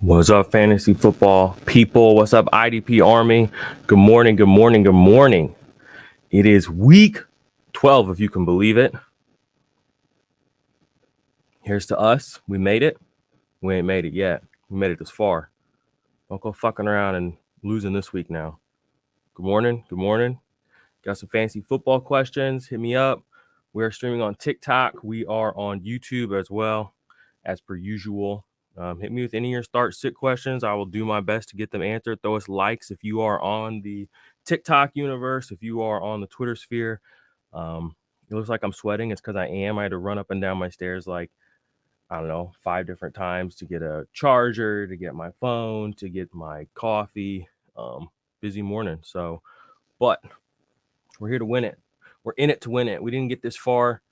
What's up, fantasy football people? What's up, IDP Army? Good morning, good morning, good morning. It is week 12, if you can believe it. Here's to us. We made it. We ain't made it yet. We made it this far. Don't go fucking around and losing this week now. Good morning, good morning. Got some fantasy football questions. Hit me up. We're streaming on TikTok. We are on YouTube as well, as per usual. Hit me with any of your start sit questions. I will do my best to get them answered. Throw us likes if you are on the TikTok universe, if you are on the Twitter sphere. It looks like I'm sweating. It's because I am. I had to run up and down my stairs like, I don't know, 5 different times to get a charger, to get my phone, to get my coffee. Busy morning. So, but we're here to win it. We're in it to win it. We didn't get this far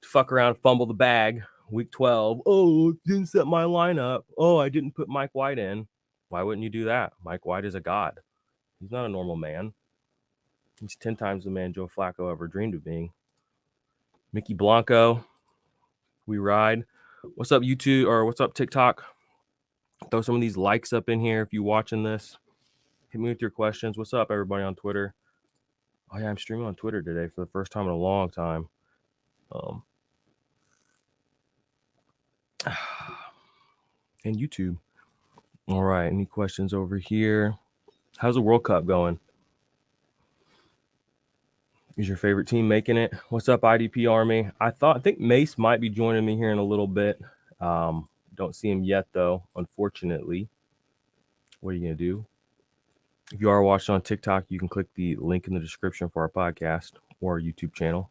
to fuck around, fumble the bag. Week 12. Oh, didn't set my lineup. Oh, I didn't put Mike White in. Why wouldn't you do that? Mike White is a god. He's not a normal man. He's 10 times the man Joe Flacco ever dreamed of being. Mickey Blanco, we ride. What's up, YouTube? Or what's up, TikTok? Throw some of these likes up in here if you're watching this. Hit me with your questions. What's up, everybody on Twitter? Oh, yeah, I'm streaming on Twitter today for the first time in a long time. And YouTube. All right, any questions over here? How's the World Cup going? Is your favorite team making it? What's up, IDP Army? I think Mace might be joining me here in a little bit. Don't see him yet, though, unfortunately. What are you going to do? If you are watching on TikTok, you can click the link in the description for our podcast or our YouTube channel.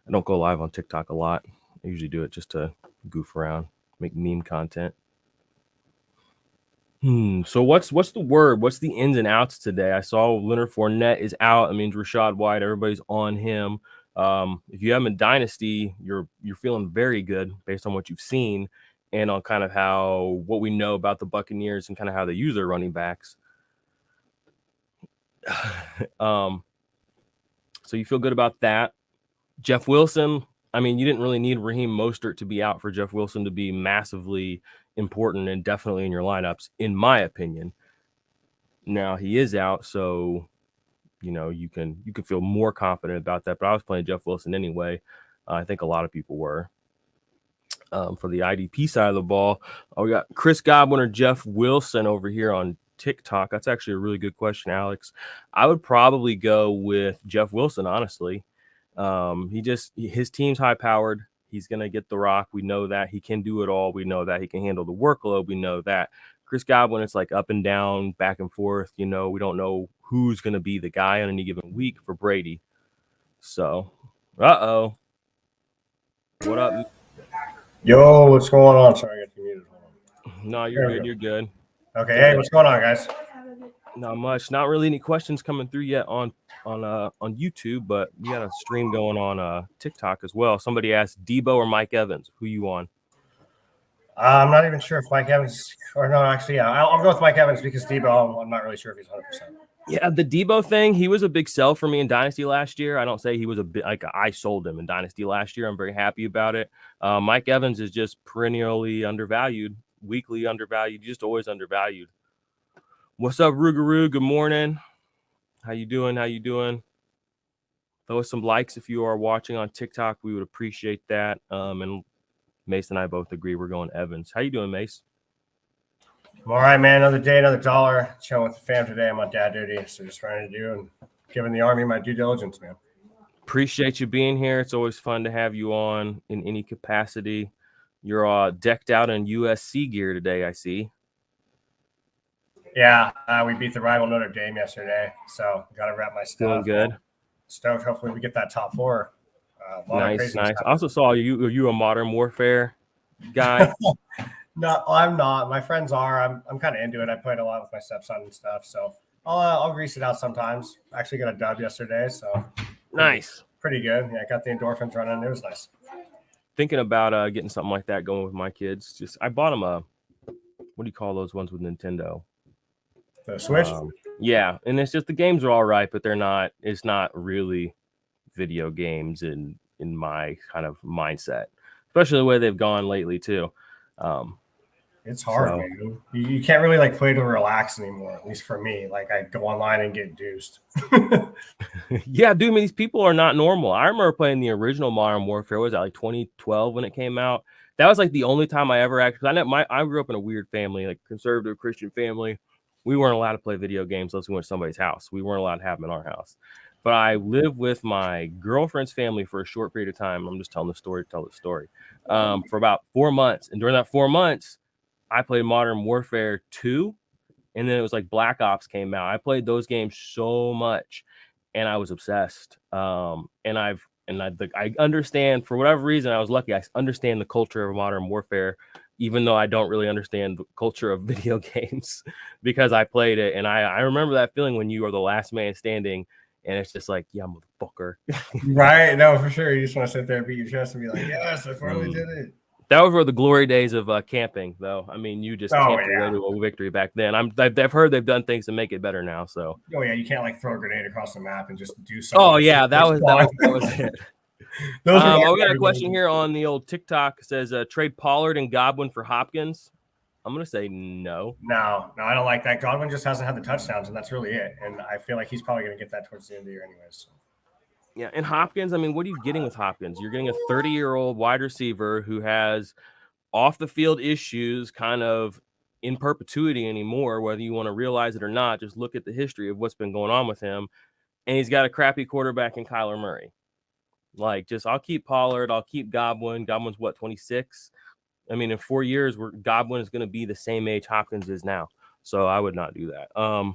I don't go live on TikTok a lot. I usually do it just to goof around, make meme content. So what's the word? What's the ins and outs today? I saw Leonard Fournette is out. That means Rashad White. Everybody's on him. If you have him in Dynasty, you're feeling very good based on what you've seen and on kind of what we know about the Buccaneers and kind of how they use their running backs. So you feel good about that. Jeff Wilson, I mean, you didn't really need Raheem Mostert to be out for Jeff Wilson to be massively important and definitely in your lineups, in my opinion. Now he is out, so you can feel more confident about that. But I was playing Jeff Wilson anyway. I think a lot of people were. For the IDP side of the ball, we got Chris Godwin or Jeff Wilson over here on TikTok. That's actually a really good question, Alex. I would probably go with Jeff Wilson, honestly. His team's high powered. He's going to get the rock. We know that. He can do it all. We know that. He can handle the workload. We know that. Chris Godwin, it's like up and down, back and forth. We don't know who's going to be the guy on any given week for Brady. So, what up? Yo, what's going on? Sorry, I got you muted. Hold on. No, you're good. You're good. Okay, hey, what's going on, guys? Not much. Not really any questions coming through yet on YouTube, but we got a stream going on TikTok as well. Somebody asked Debo or Mike Evans. Who you on? I'm not even sure if Mike Evans or no. Actually, yeah, I'll go with Mike Evans because Debo. I'm not really sure if he's 100%. Yeah, the Debo thing, he was a big sell for me in Dynasty last year. I don't say he was I sold him in Dynasty last year. I'm very happy about it. Mike Evans is just perennially undervalued, weekly undervalued, just always undervalued. What's up, Rougarou? Good morning. How you doing? Throw us some likes if you are watching on TikTok. We would appreciate that. And Mace and I both agree we're going Evans. How you doing, Mace? I'm all right, man. Another day, another dollar. Chilling with the fam today. I'm on dad duty, so just trying to do and giving the Army my due diligence, man. Appreciate you being here. It's always fun to have you on in any capacity. You're decked out in USC gear today, I see. Yeah, we beat the rival Notre Dame yesterday, so got to wrap my stuff. Feeling good. Stoked. Hopefully, we get that top 4. Nice. I also saw you a Modern Warfare guy. No, I'm not. My friends are. I'm kind of into it. I played a lot with my stepson and stuff, so I'll grease it out sometimes. Actually got a dub yesterday, so nice. Pretty good. Yeah, I got the endorphins running. It was nice. Thinking about getting something like that going with my kids. I bought them what do you call those ones with Nintendo? The Switch? Yeah, and it's just the games are all right, but it's not really video games in my kind of mindset, especially the way they've gone lately too. It's hard, So man. You can't really like play to relax anymore. At least for me, like I go online and get deuced. yeah, dude, I mean, these people are not normal. I remember playing the original Modern Warfare. Was that like 2012 when it came out? That was like the only time I ever actually. I grew up in a weird family, like conservative Christian family. We weren't allowed to play video games unless we went to somebody's house. We weren't allowed to have them in our house. But I lived with my girlfriend's family for a short period of time. I'm just telling the story to tell the story. For about 4 months, and during that 4 months, I played Modern Warfare 2, and then it was like Black Ops came out. I played those games so much, and I was obsessed. I understand, for whatever reason, I was lucky. I understand the culture of Modern Warfare, even though I don't really understand the culture of video games because I played it. And I remember that feeling when you are the last man standing, and it's just like, yeah, motherfucker. Right? No, for sure. You just want to sit there and beat your chest and be like, "Yes, I finally Mm. did it." That was where the glory days of camping, though. I mean, you just Oh camped your way yeah. to a victory back then. I've heard they've done things to make it better now. So, Oh yeah. You can't like throw a grenade across the map and just do something. oh yeah, that was that Spawn. was that was it. Those were We got a my question here on the old TikTok. It says trade Pollard and Godwin for Hopkins. I'm gonna say no. No, I don't like that. Godwin just hasn't had the touchdowns, and that's really it. And I feel like he's probably going to get that towards the end of the year, anyways. So. Yeah, and Hopkins. I mean, what are you getting with Hopkins? You're getting a 30-year-old wide receiver who has off the field issues, kind of in perpetuity anymore, whether you want to realize it or not. Just look at the history of what's been going on with him, and he's got a crappy quarterback in Kyler Murray. Like, just I'll keep Pollard. I'll keep Godwin. Godwin's what, 26? I mean, in 4 years, Godwin is going to be the same age Hopkins is now. So I would not do that.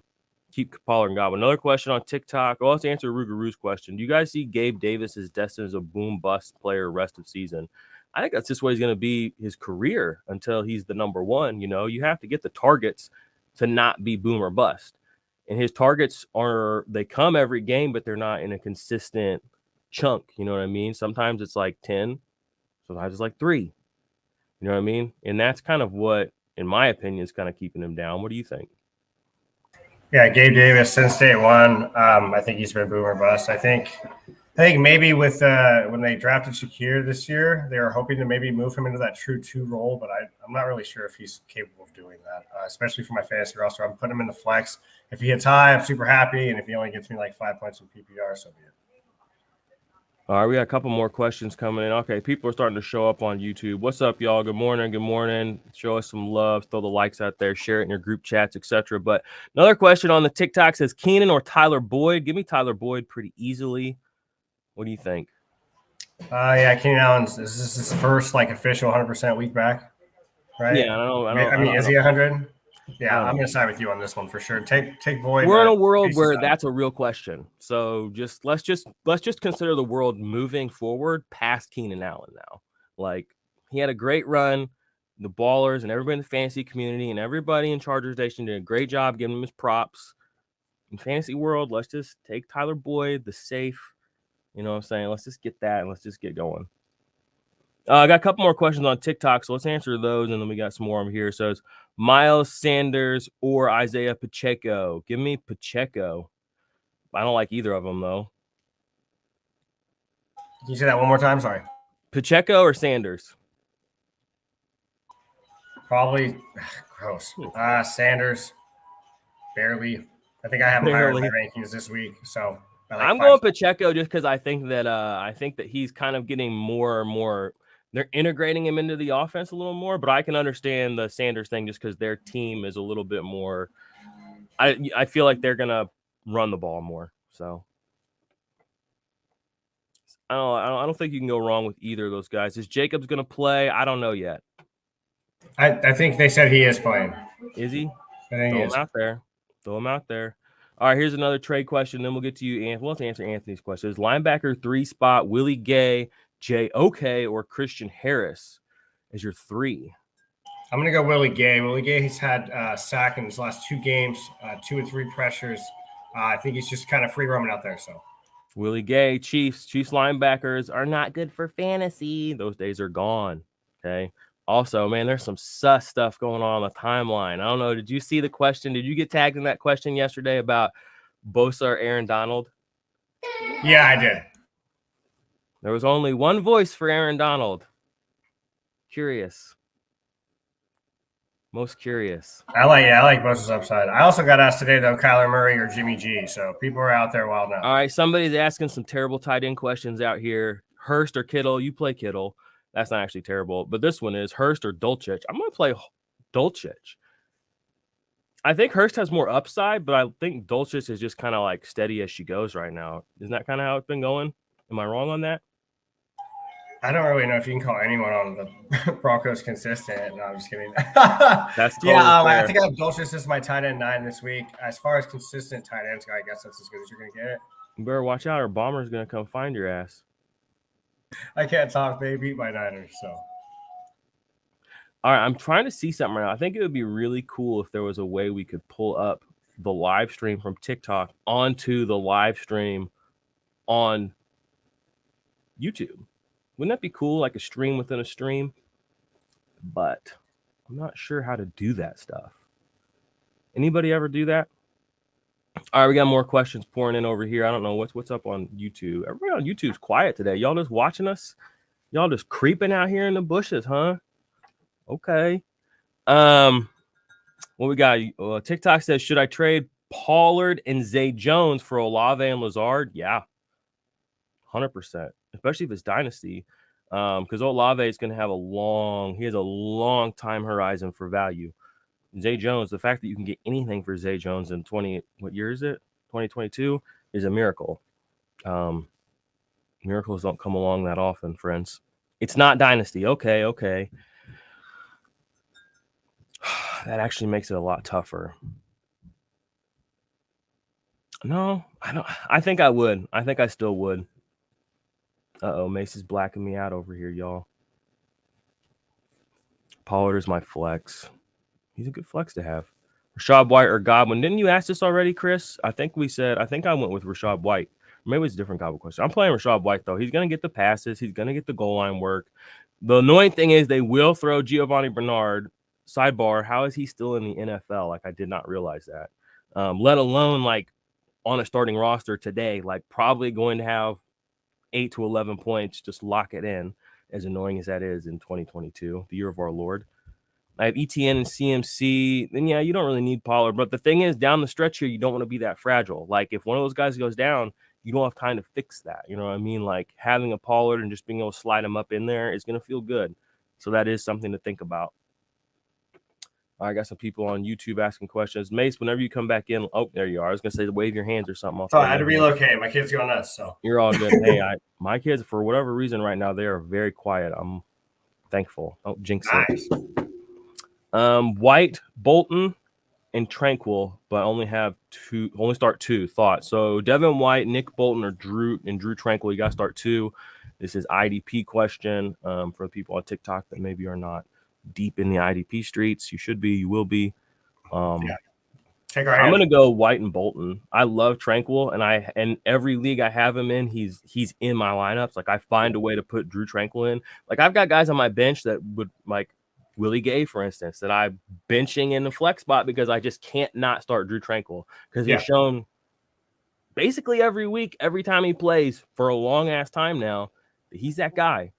Keep Pollard and Godwin. Another question on TikTok. Well, let's answer Rugaru's question. Do you guys see Gabe Davis as destined as a boom bust player rest of season? I think that's just what he's going to be his career until he's the number one. You know, you have to get the targets to not be boom or bust. And his targets they come every game, but they're not in a consistent chunk. You know what I mean? Sometimes it's like 10, sometimes it's like 3. You know what I mean? And that's kind of what, in my opinion, is kind of keeping him down. What do you think? Yeah, Gabe Davis since day one. I think he's been boomer bust. I think maybe with when they drafted Shakir this year, they were hoping to maybe move him into that true 2 role, but I'm not really sure if he's capable of doing that. Especially for my fantasy roster, I'm putting him in the flex. If he hits high, I'm super happy, and if he only gets me like 5 points in PPR, so be it. All right, we got a couple more questions coming in. Okay, people are starting to show up on YouTube. What's up, y'all? Good morning. Good morning. Show us some love. Throw the likes out there. Share it in your group chats, etc. But another question on the TikTok says Keenan or Tyler Boyd. Give me Tyler Boyd pretty easily. What do you think? Yeah, Keenan Allen's this is his first like official 100% week back, right? Yeah, I mean, is he 100? Yeah, I'm know. gonna side with you on this one for sure. Take Boyd. We're in a world where that's a real question. So let's just consider the world moving forward past Keenan Allen now. Like, he had a great run. The ballers and everybody in the fantasy community and everybody in Chargers Nation did a great job giving him his props. In fantasy world, let's just take Tyler Boyd, the safe. You know what I'm saying? Let's just get that and let's just get going. I got a couple more questions on TikTok, so let's answer those, and then we got some more over here. So it's Miles Sanders or Isaiah Pacheco. Give me Pacheco. I don't like either of them, though. Can you say that one more time? Sorry. Pacheco or Sanders? Probably gross. Sanders, barely. I think I have him higher in my rankings this week. So I'm going Pacheco just because I think that he's kind of getting more and more. They're integrating him into the offense a little more, but I can understand the Sanders thing just because their team is a little bit more. I feel like they're gonna run the ball more. So I don't think you can go wrong with either of those guys. Is Jacobs gonna play? I don't know yet. I think they said he is playing. Is he? I think Throw him out there. Throw him out there. All right, here's another trade question. Then we'll get to you, Anthony. Let's answer Anthony's question. Is linebacker 3 spot Willie Gay, Jay OK, or Christian Harris as your 3? I'm going to go Willie Gay. Willie Gay, he's had sack in his last 2 games, 2 and 3 pressures. I think he's just kind of free roaming out there. So Willie Gay, Chiefs linebackers are not good for fantasy. Those days are gone. Okay. Also, man, there's some sus stuff going on the timeline. I don't know. Did you see the question? Did you get tagged in that question yesterday about Bosa or Aaron Donald? Yeah, I did. There was only one voice for Aaron Donald. Curious. Most curious. I like Bosa's upside. I also got asked today though, Kyler Murray or Jimmy G. So people are out there wild now. All right, somebody's asking some terrible tight end questions out here. Hurst or Kittle? You play Kittle. That's not actually terrible, but this one is Hurst or Dulcich. I'm going to play Dulcich. I think Hurst has more upside, but I think Dulcich is just kind of like steady as she goes right now. Isn't that kind of how it's been going? Am I wrong on that? I don't really know if you can call anyone on the Broncos consistent. No, I'm just kidding. That's totally fair. I think I have Dulcich as my tight end 9 this week. As far as consistent tight ends go, I guess that's as good as you're going to get it. You better watch out or Bomber's going to come find your ass. I can't talk. They beat my Niners, so. All right, I'm trying to see something right now. I think it would be really cool if there was a way we could pull up the live stream from TikTok onto the live stream on YouTube. Wouldn't that be cool? Like a stream within a stream? But I'm not sure how to do that stuff. Anybody ever do that? All right, we got more questions pouring in over here. I don't know what's up on YouTube. Everybody on YouTube's quiet today. Y'all just watching us? Y'all just creeping out here in the bushes, huh? Okay. What we got? TikTok says, should I trade Pollard and Zay Jones for Olave and Lazard? Yeah. 100%. Especially if it's dynasty. Because Olave is going to have a long time horizon for value. Zay Jones, the fact that you can get anything for Zay Jones in 2022 is a miracle. Miracles don't come along that often, friends. It's not dynasty. Okay. That actually makes it a lot tougher. No, I don't. I think I would. I think I still would. Mace is blacking me out over here, y'all. Pollard is my flex. He's a good flex to have. Rashad White or Godwin. Didn't you ask this already, Chris? I think I went with Rashad White. Maybe it's a different Godwin question. I'm playing Rashad White, though. He's going to get the passes. He's going to get the goal line work. The annoying thing is they will throw Giovanni Bernard. Sidebar, how is he still in the NFL? Like, I did not realize that. Let alone, like, on a starting roster today, like, probably going to have 8 to 11 points. Just lock it in, as annoying as that is in 2022, the year of our Lord. I have ETN and CMC. Then, yeah, you don't really need Pollard. But the thing is, down the stretch here, you don't want to be that fragile. Like, if one of those guys goes down, you don't have time to fix that. You know what I mean? Like, having a Pollard and just being able to slide him up in there is going to feel good. So that is something to think about. I got some people on YouTube asking questions. Mace, whenever you come back in, oh, there you are. I was going to say wave your hands or something. I had to relocate. My kids going nuts, so. You're all good. Hey, my kids, for whatever reason right now, they are very quiet. I'm thankful. Oh, jinx it. White, Bolton, and Tranquil, but only start 2 thoughts. So Devin White, Nick Bolton, or Drew Tranquil. You got to start 2. This is IDP question for the people on TikTok that maybe are not deep in the IDP streets. You should be. You will be. I'm going to go White and Bolton. I love Tranquil, and every league I have him in, he's in my lineups. Like, I find a way to put Drew Tranquil in. Like, I've got guys on my bench that would, like, Willie Gay, for instance, that I'm benching in the flex spot because I just can't not start Drew Tranquil because he's shown basically every week, every time he plays for a long ass time now, that he's that guy.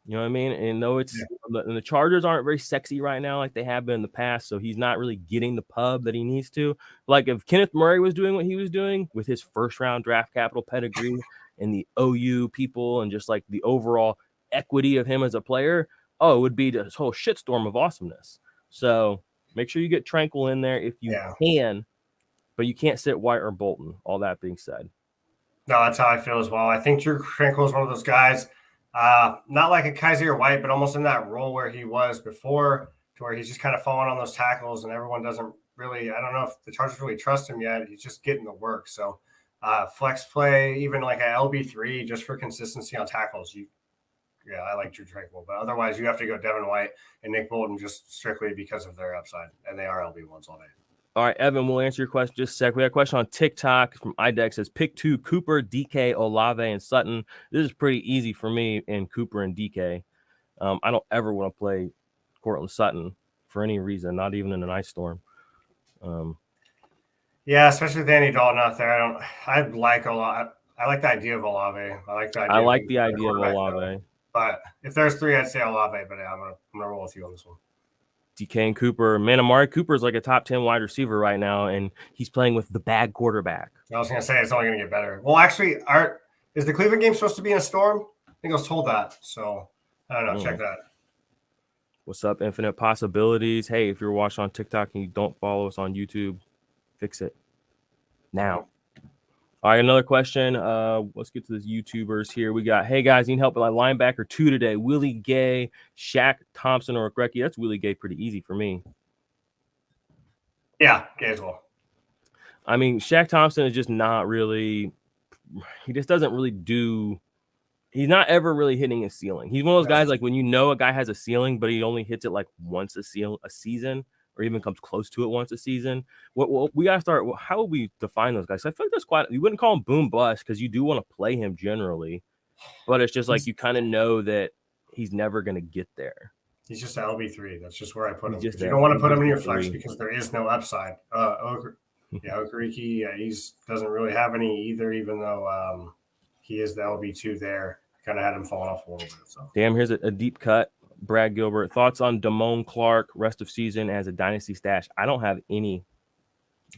You know what I mean? And though the Chargers aren't very sexy right now like they have been in the past, so he's not really getting the pub that he needs to. Like, if Kenneth Murray was doing what he was doing with his first round draft capital pedigree and the OU people and just like the overall equity of him as a player, it would be this whole shitstorm of awesomeness. So make sure you get Tranquil in there if you can, but you can't sit White or Bolton. All that being said. No, that's how I feel as well. I think Drew Tranquil is one of those guys, not like a Kaiser White, but almost in that role where he was before, to where he's just kind of falling on those tackles and everyone doesn't really, I don't know if the Chargers really trust him yet. He's just getting the work. So flex play, even like a LB3 just for consistency on tackles. I like Drew Tranquil, but otherwise you have to go Devin White and Nick Bolton just strictly because of their upside, and they are LB1s all day. All right, Evan, we'll answer your question just a sec. We got a question on TikTok from IDEX. Says pick 2, Cooper, DK, Olave, and Sutton. This is pretty easy for me in Cooper and DK. I don't ever want to play Cortland Sutton for any reason, not even in an ice storm. Especially with Andy Dalton out there. I like the idea of Olave. I like the idea of Olave. But if there's 3, I'd say Olave, but I'm gonna roll with you on this one. DK and Cooper. Man, Amari Cooper is like a top 10 wide receiver right now, and he's playing with the bad quarterback. I was going to say it's only going to get better. Well, actually, is the Cleveland game supposed to be in a storm? I think I was told that. So, I don't know. Check that. What's up, Infinite Possibilities? Hey, if you're watching on TikTok and you don't follow us on YouTube, fix it now. All right, another question. Let's get to this YouTubers here. We got, hey guys, need help with my linebacker 2 today. Willie Gay, Shaq Thompson, or Grecky. That's Willie Gay, pretty easy for me. Yeah, Gay as well. I mean, Shaq Thompson is just not really. He just doesn't really do. He's not ever really hitting his ceiling. He's one of those guys like when you know a guy has a ceiling, but he only hits it like once a season, or even comes close to it once a season. What we gotta start. How would we define those guys? I feel like there's quite. You wouldn't call him boom bust because you do want to play him generally, but it's just like you kind of know that he's never gonna get there. He's just an LB3. That's just where I put him. You don't want to put him in your flex because there is no upside. Okereke, he doesn't really have any either, even though he is the LB2 there. Kind of had him falling off a little bit. So. Damn, here's a deep cut. Brad Gilbert, thoughts on Damone Clark rest of season as a dynasty stash? I don't have any.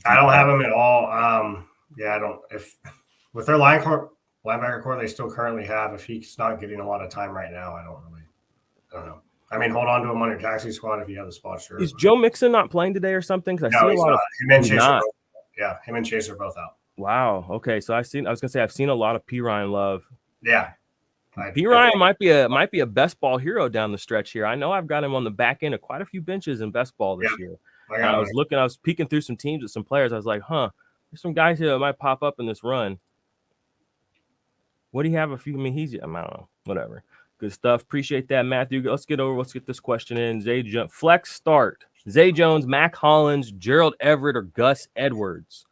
I don't have him at all. I don't. If with their linebacker core they still currently have, if he's not getting a lot of time right now, I don't know. I mean, hold on to him on your taxi squad if you have the spot. Sure. Is Joe Mixon not playing today or something? Because I see a lot of him and Chase are both out. Wow. Okay, so I've seen a lot of P Ryan love. Yeah. P Ryan might be a best ball hero down the stretch here. I know I've got him on the back end of quite a few benches in best ball this year. I was peeking through some teams with some players. I was like, there's some guys here that might pop up in this run. What do you have? I don't know. Whatever. Good stuff. Appreciate that, Matthew. Let's get this question in. Flex start. Zay Jones, Mac Hollins, Gerald Everett, or Gus Edwards?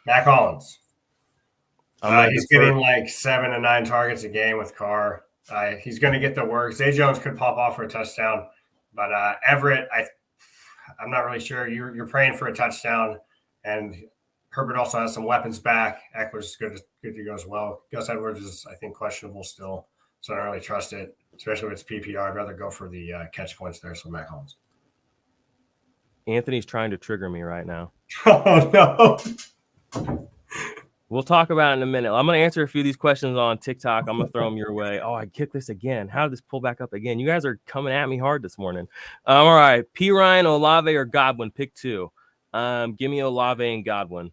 Mac Hollins. He's getting like 7 to 9 targets a game with Carr. He's going to get the work. Zay Jones could pop off for a touchdown, but Everett, I'm not really sure. You're praying for a touchdown, and Herbert also has some weapons back. Eckler's is good to go as well. Gus Edwards is, I think, questionable still, so I don't really trust it, especially with its PPR. I'd rather go for the catch points there. So Mac Hollins. Anthony's trying to trigger me right now. Oh no. We'll talk about it in a minute. I'm going to answer a few of these questions on TikTok. I'm going to throw them your way. Oh, I kicked this again. How did this pull back up again? You guys are coming at me hard this morning. All right. P. Ryan, Olave, or Godwin? Pick 2. Give me Olave and Godwin.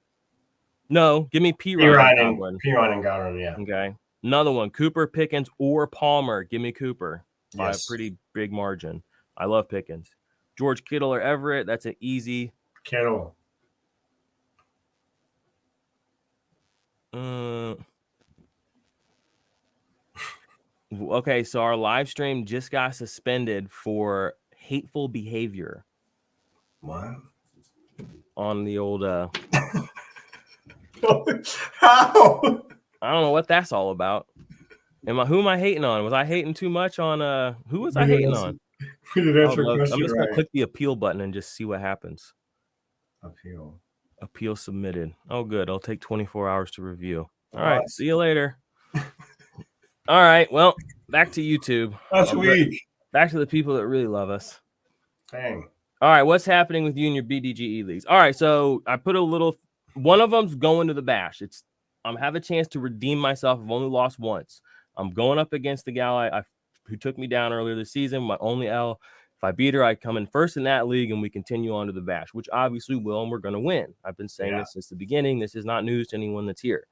No, give me P. Ryan and Godwin. P. Ryan and Godwin, yeah. Okay. Another one. Cooper, Pickens, or Palmer. Give me Cooper by a pretty big margin. I love Pickens. George Kittle or Everett? That's an easy. Kittle. Okay, so our live stream just got suspended for hateful behavior. What? On the old How? I don't know what that's all about. Who am I hating on? Was I hating too much on who was I hating on? I'm just gonna click the appeal button and just see what happens. Appeal submitted. Oh, good. It'll take 24 hours to review. All right. See you later. All right. Well, back to YouTube. That's weak. Back to the people that really love us. Dang. All right. What's happening with you and your BDGE leagues? All right. So I put one of them's going to the bash. I'm have a chance to redeem myself. I've only lost once. I'm going up against the gal who took me down earlier this season. My only L. If I beat her, I come in first in that league, and we continue on to the bash, which obviously will, and we're going to win. I've been saying this since the beginning. This is not news to anyone that's here.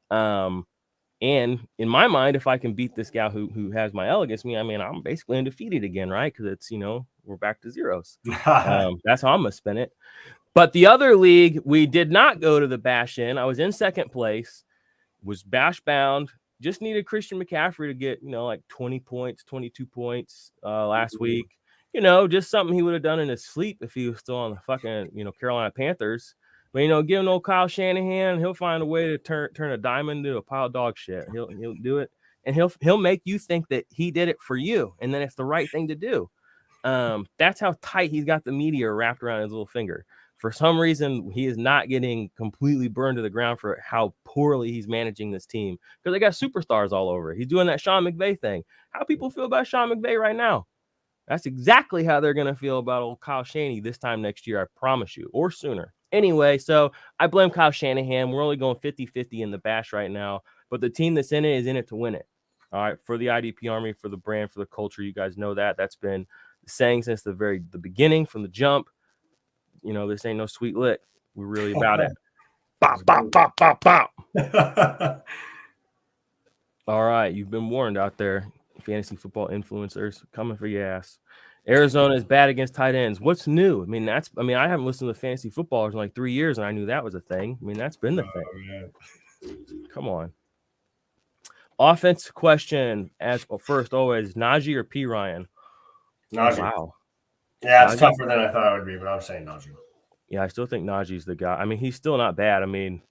And in my mind, if I can beat this gal who has my L against me, I mean, I'm basically undefeated again, right? Because it's, we're back to zeros. That's how I'm going to spin it. But the other league, we did not go to the bash in. I was in second place, was bash bound. Just needed Christian McCaffrey to get, like 20 points, 22 points last week. Just something he would have done in his sleep if he was still on the fucking, Carolina Panthers. But, giving old Kyle Shanahan, he'll find a way to turn a diamond into a pile of dog shit. He'll do it. And he'll make you think that he did it for you. And then it's the right thing to do. That's how tight he's got the meteor wrapped around his little finger. For some reason, he is not getting completely burned to the ground for how poorly he's managing this team. Because they got superstars all over. He's doing that Sean McVay thing. How people feel about Sean McVay right now? That's exactly how they're going to feel about old Kyle Shanahan this time next year, I promise you, or sooner. Anyway, so I blame Kyle Shanahan. We're only going 50-50 in the bash right now, but the team that's in it is in it to win it. All right, for the IDP Army, for the brand, for the culture, you guys know that. That's been saying since the beginning, from the jump. You know, this ain't no sweet lick. We're really about it. Bop, bop, bop, bop, bop. All right, you've been warned out there, fantasy football influencers coming for your ass. Arizona is bad against tight ends. What's new? I haven't listened to fantasy footballers in like 3 years, and I knew that was a thing. I mean, that's been the thing. Yeah. Come on. Offense question as first always: Najee or P Ryan? Najee. Oh, wow. Yeah, it's tougher than I thought it would be, but I'm saying Najee. Yeah, I still think Najee's the guy. I mean, he's still not bad. I mean,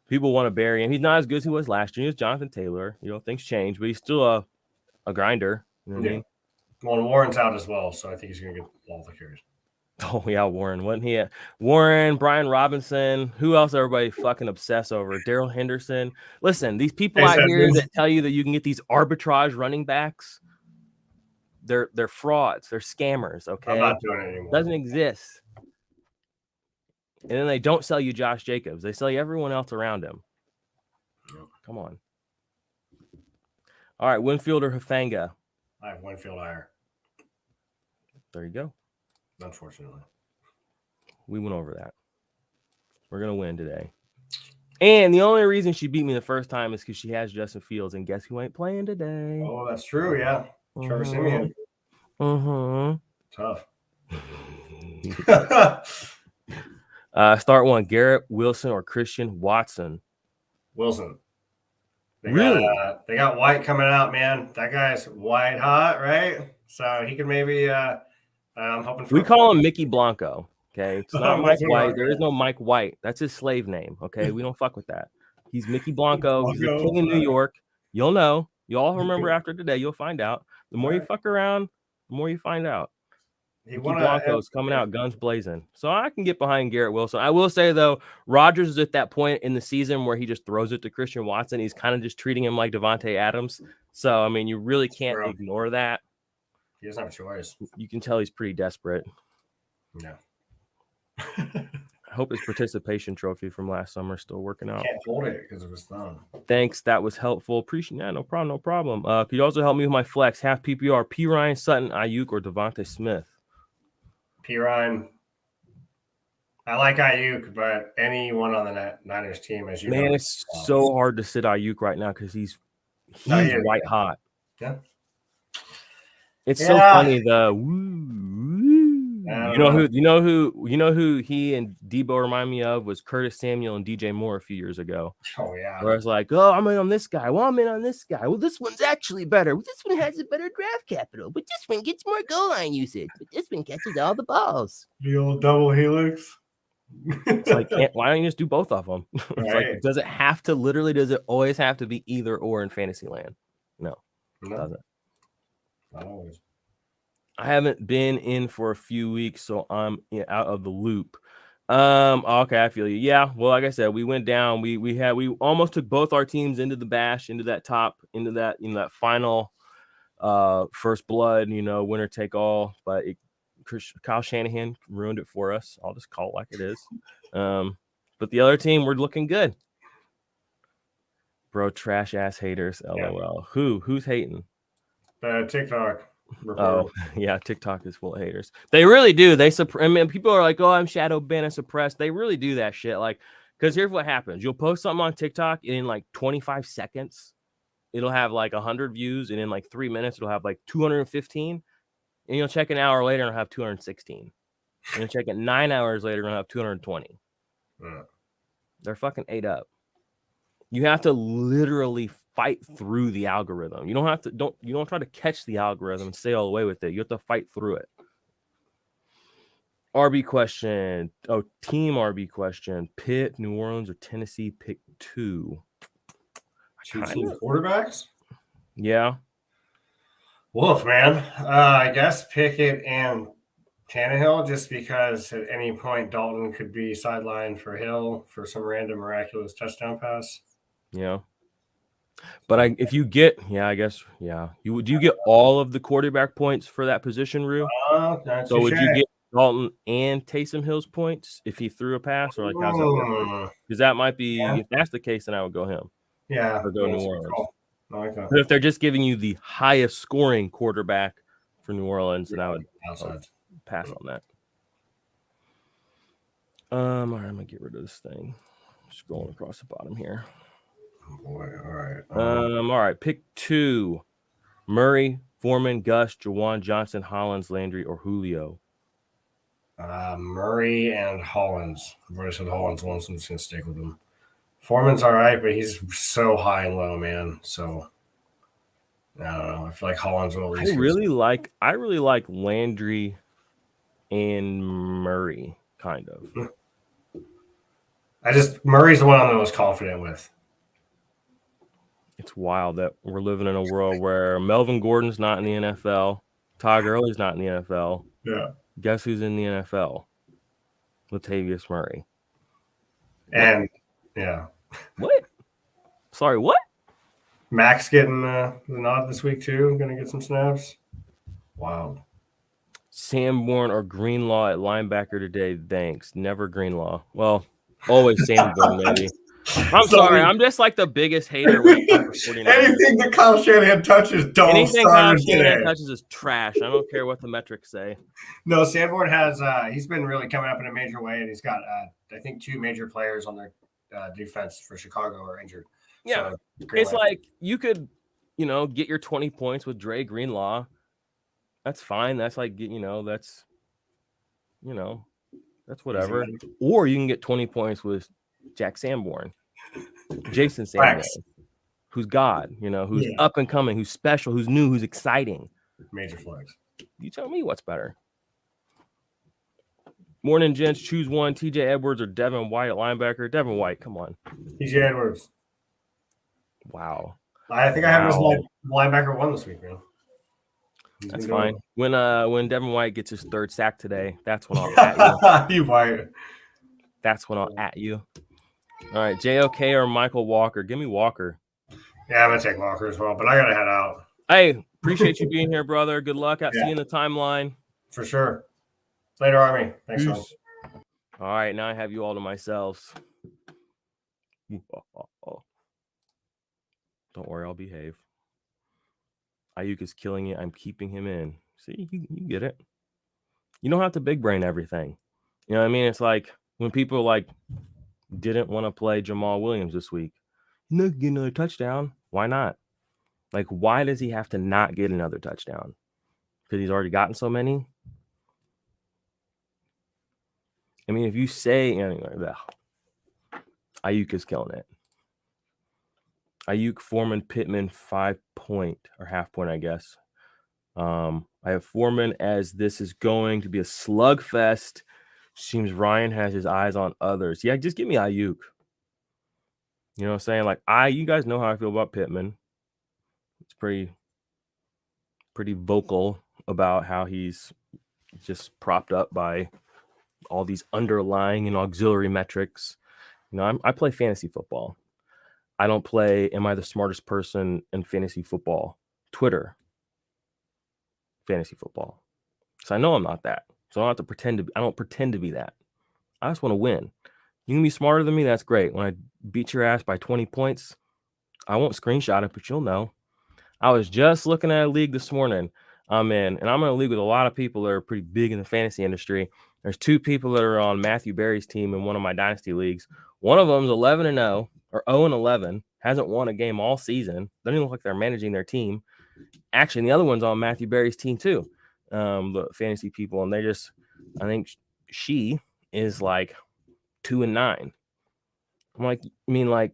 people want to bury him. He's not as good as he was last year. He was Jonathan Taylor. You know, things change, but he's still a grinder. You know what I mean? Well, Warren's out as well, so I think he's going to get all the carries. Oh, yeah, Warren. Wasn't he? Warren, Brian Robinson. Who else everybody fucking obsess over? Darrell Henderson. Listen, these people out here that tell you that you can get these arbitrage running backs, they're frauds. They're scammers, okay? I'm not doing it anymore. Doesn't exist. And then they don't sell you Josh Jacobs. They sell you everyone else around him. Yep. Come on. All right, Winfield or Hufanga? I have Winfield higher. There you go. Unfortunately. We went over that. We're going to win today. And the only reason she beat me the first time is because she has Justin Fields. And guess who ain't playing today? Oh, that's true, yeah. Trevor Siemian. Tough. Start one. Garrett Wilson or Christian Watson? Wilson. They They got White coming out, man. That guy's white hot, right? So he could maybe I'm hoping for. We call him Mickey Blanco. Okay, it's not Mike White. There is no Mike White. That's his slave name. Okay, we don't fuck with that. He's Mickey Blanco. He's the king of New York. You'll know. You all remember after today. You'll find out. The more you fuck around, the more you find out. Mickey Blanco's coming out guns blazing. So I can get behind Garrett Wilson. I will say, though, Rodgers is at that point in the season where he just throws it to Christian Watson. He's kind of just treating him like Devontae Adams. So, I mean, you really can't ignore that. He doesn't have a choice. You can tell he's pretty desperate. No. I hope his participation trophy from last summer is still working out. Can't hold it because of his thumb. Thanks. That was helpful. Appreciate that. No problem. No problem. Could you also help me with my flex? Half PPR, P. Ryan, Sutton, Ayuk, or Devontae Smith? P. Ryan. I like Ayuk, but anyone on the Niners team, as you know. Man, it's so hard to sit Ayuk right now because he's white hot. Yeah. It's so funny. You know who he and Debo remind me of was Curtis Samuel and DJ Moore a few years ago. Oh yeah. Where it's like, oh, I'm in on this guy. Well, I'm in on this guy. Well, this one's actually better. Well, this one has a better draft capital, but this one gets more goal line usage. But this one catches all the balls. The old double helix. It's like, why don't you just do both of them? It's like, does it always have to be either or in fantasy land? No, it doesn't. Not always. I haven't been in for a few weeks, so I'm out of the loop. Okay, I feel you. Yeah, well, like I said, we went down. We almost took both our teams into the bash, into that that final first blood, winner take all. But Kyle Shanahan ruined it for us. I'll just call it like it is. But the other team, we're looking good. Bro, trash ass haters. LOL. Yeah. Who's hating? TikTok. Oh, yeah, TikTok is full of haters. They really do. People are like, oh, I'm shadow banned and suppressed. They really do that shit. Like, because here's what happens. You'll post something on TikTok, and in like 25 seconds, it'll have like 100 views, and in like 3 minutes, it'll have like 215. And you'll check an hour later and have 216. And you'll check it 9 hours later and have 220. They're fucking ate up. You have to literally fight through the algorithm. You don't try to catch the algorithm and stay all the way with it. You have to fight through it. RB question. Oh, team RB question. Pitt, New Orleans, or Tennessee? Pick 2. Choosing quarterbacks? Yeah. Wolf, man. I guess Pickett and Tannehill, just because at any point Dalton could be sidelined for Hill for some random miraculous touchdown pass. Yeah. But if you get, I guess, do you get all of the quarterback points for that position, Rue? That's So would you get Dalton and Taysom Hill's points if he threw a pass, or like how's that work? Because that might be, if that's the case, then I would go him. Yeah. Or go New Orleans. Like but if they're just giving you the highest scoring quarterback for New Orleans, then I would pass on that. All right, I'm gonna get rid of this thing. Scrolling across the bottom here. Oh boy, all right. All right, pick 2. Murray, Foreman, Gus, Jawan Johnson, Hollins, Landry, or Julio. Murray and Hollins. I've already said Hollins once. I'm just gonna stick with him. Foreman's all right, but he's so high and low, man. So I don't know. I feel like Hollins will at least. I really like Landry and Murray, kind of. Murray's the one I'm the most confident with. It's wild that we're living in a world where Melvin Gordon's not in the NFL, Todd Gurley's not in the NFL. Yeah. Guess who's in the NFL? Latavius Murray. And yeah. What? Sorry, what? Max getting the nod this week too. Going to get some snaps. Wow. Sanborn or Greenlaw at linebacker today? Thanks. Never Greenlaw. Well, always Sanborn, maybe. I'm sorry. I'm just like the biggest hater when it comes to 49ers. Anything that Kyle Shanahan touches, anything Kyle Shanahan touches is trash. I don't care what the metrics say. No, Sanborn has he's been really coming up in a major way, and he's got I think 2 major players on their defense for Chicago are injured. Yeah, so, it's like you could, get your 20 points with Dre Greenlaw. That's fine. That's like, that's whatever. Or you can get 20 points with Jack Sanborn, Jason Sanborn, who's God, who's up and coming, who's special, who's new, who's exciting. Major flex. You tell me what's better. Morning, gents. Choose one. TJ Edwards or Devin White at linebacker. Devin White, come on. TJ Edwards. Wow. I think I have his linebacker 1 this week, man. That's fine. When Devin White gets his 3rd sack today, that's when I'll at you. You White. That's when I'll at you. All right, JOK or Michael Walker? Give me Walker. Yeah, I'm gonna take Walker as well, but I gotta head out. Hey, appreciate you being here, brother. Good luck. I'll see you in the timeline. For sure. Later, Army. Thanks, Sean. All right, now I have you all to myself. Don't worry, I'll behave. Ayuk is killing it. I'm keeping him in. See, you get it. You don't have to big brain everything. You know what I mean? It's like when people didn't want to play Jamal Williams this week. He's not getting another touchdown. Why not? Like, why does he have to not get another touchdown? Because he's already gotten so many? I mean, if you say anyway, Ayuk is killing it. Ayuk, Foreman, Pittman, 5 point or half point, I guess. I have Foreman as this is going to be a slugfest. Seems Ryan has his eyes on others. Yeah, just give me Ayuk. You know what I'm saying? Like, you guys know how I feel about Pittman. It's pretty vocal about how he's just propped up by all these underlying and auxiliary metrics. I play fantasy football. I don't play am I the smartest person in fantasy football Twitter fantasy football. So I know I'm not that. So I don't have to pretend to be. I don't pretend to be that. I just want to win. You can be smarter than me. That's great. When I beat your ass by 20 points, I won't screenshot it, but you'll know. I was just looking at a league this morning I'm in, and I'm in a league with a lot of people that are pretty big in the fantasy industry. There's 2 people that are on Matthew Berry's team in one of my dynasty leagues. One of them is 11-0 or 0-11, hasn't won a game all season. Doesn't even look like they're managing their team. Actually, the other one's on Matthew Berry's team too, the fantasy people, and I think she is like 2-9. I'm like,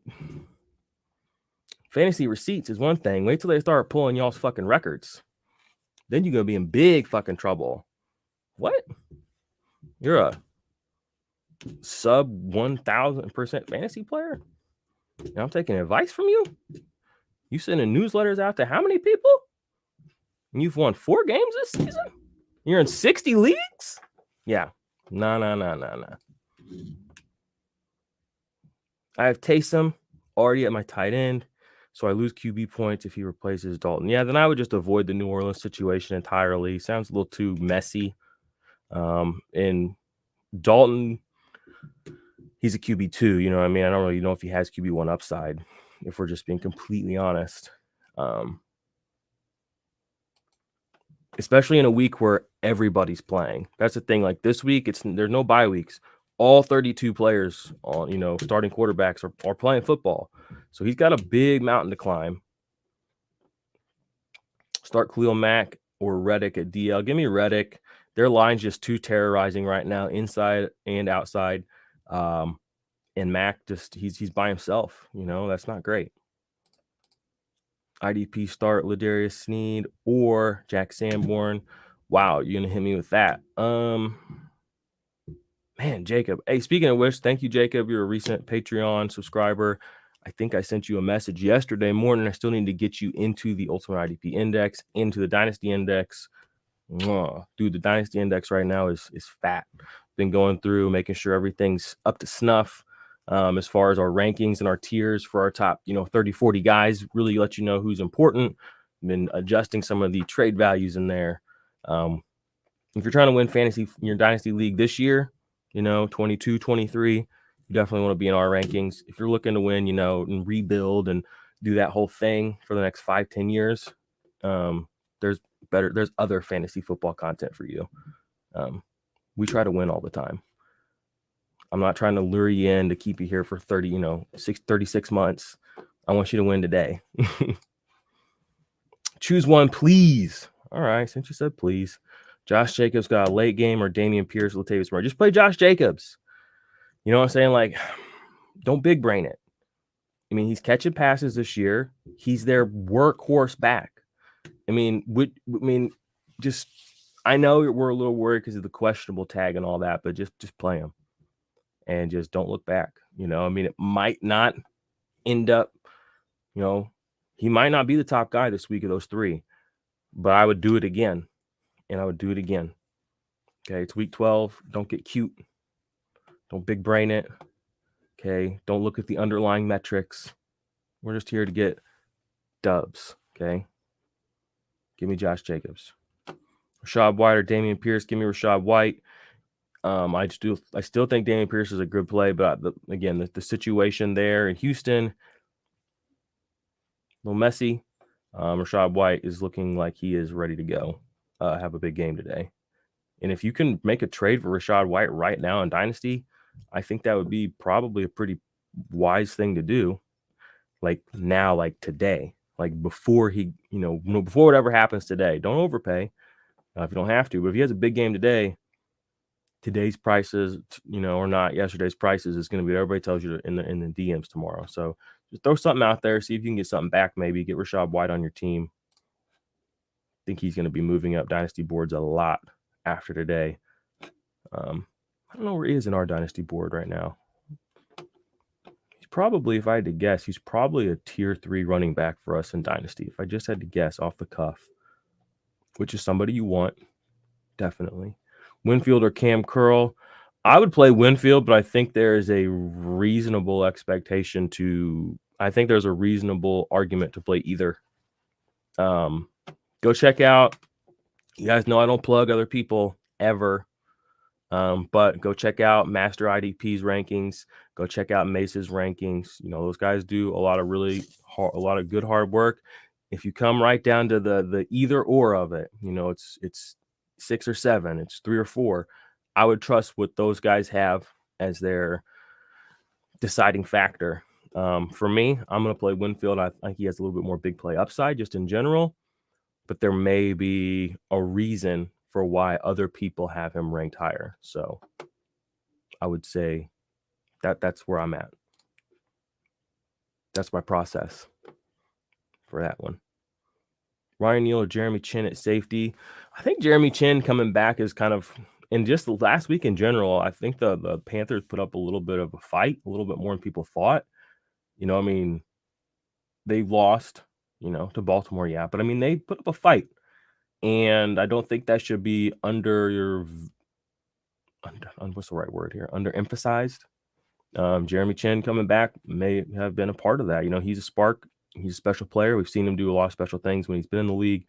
fantasy receipts is one thing. Wait till they start pulling y'all's fucking records. Then you're going to be in big fucking trouble. What? You're a sub 1,000% fantasy player? And I'm taking advice from you? You sending newsletters out to how many people? And you've won 4 games this season? You're in 60 leagues? Yeah. No. I have Taysom already at my tight end. So I lose QB points if he replaces Dalton. Yeah, then I would just avoid the New Orleans situation entirely. Sounds a little too messy. And Dalton, he's a QB2, you know what I mean? I don't really know if he has QB1 upside, if we're just being completely honest. Especially in a week where everybody's playing. That's the thing. Like this week, there's no bye weeks. All 32 players on, starting quarterbacks are playing football. So he's got a big mountain to climb. Start Khalil Mack or Reddick at DL. Give me Reddick. Their line's just too terrorizing right now, inside and outside. And Mack he's by himself. That's not great. IDP start Ladarius Sneed or Jack Sanborn. Wow, you're gonna hit me with that. Man, Jacob. Hey, speaking of which, thank you, Jacob. You're a recent Patreon subscriber. I think I sent you a message yesterday morning. I still need to get you into the Ultimate IDP Index, into the Dynasty Index. Dude, the Dynasty Index right now is fat. Been going through, making sure everything's up to snuff. As far as our rankings and our tiers for our top, 30, 40 guys, really let you know who's important. Been adjusting some of the trade values in there. If you're trying to win fantasy, your Dynasty League this year, 22, 23, you definitely want to be in our rankings. If you're looking to win, and rebuild and do that whole thing for the next 5-10 years, there's other fantasy football content for you. We try to win all the time. I'm not trying to lure you in to keep you here for 36 months. I want you to win today. Choose one, please. All right, since you said please. Josh Jacobs got a late game or Damian Pierce, Latavius Murray. Just play Josh Jacobs. You know what I'm saying? Like, don't big brain it. I mean, he's catching passes this year. He's their workhorse back. I mean, I know we're a little worried because of the questionable tag and all that, but just play him and just don't look back. It might not end up, he might not be the top guy this week of those three, but I would do it again. And I would do it again. Okay, it's week 12. Don't get cute. Don't big brain it. Okay, don't look at the underlying metrics. We're just here to get dubs. Okay, give me Josh Jacobs. Rashad White or Damian Pierce. Give me Rashad White. I still think Damian Pierce is a good play, but the situation there in Houston, a little messy. Rashad White is looking like he is ready to go. Have a big game today. And if you can make a trade for Rashad White right now in Dynasty, I think that would be probably a pretty wise thing to do. Like now, like today, like before before whatever happens today. Don't overpay if you don't have to. But if he has a big game today, today's prices, or not yesterday's prices, is going to be what everybody tells you in the DMs tomorrow. So just throw something out there, see if you can get something back. Maybe get Rashad White on your team. I think he's going to be moving up Dynasty boards a lot after today. I don't know where he is in our Dynasty board right now. He's probably, if I had to guess, he's probably a tier 3 running back for us in Dynasty. If I just had to guess off the cuff, which is somebody you want, definitely. Winfield or Cam Curl. I would play Winfield, but I think there is a reasonable I think there's a reasonable argument to play either. Go check out, you guys know I don't plug other people ever, but go check out Master IDP's rankings. Go check out Mace's rankings. Those guys do a lot of good hard work. If you come right down to the either or of it, it's 6 or 7, it's 3 or 4. I would trust what those guys have as their deciding factor. For me, I'm going to play Winfield. I think he has a little bit more big play upside just in general, but there may be a reason for why other people have him ranked higher. So I would say that's where I'm at. That's my process for that one. Ryan Neal or Jeremy Chin at safety. I think Jeremy Chin coming back is kind of, and just the last week in general, I think the Panthers put up a little bit of a fight, a little bit more than people thought. They lost, to Baltimore, yeah. But, they put up a fight. And I don't think that should be what's the right word here? Underemphasized. Jeremy Chin coming back may have been a part of that. He's a spark He's a special player. We've seen him do a lot of special things when he's been in the league.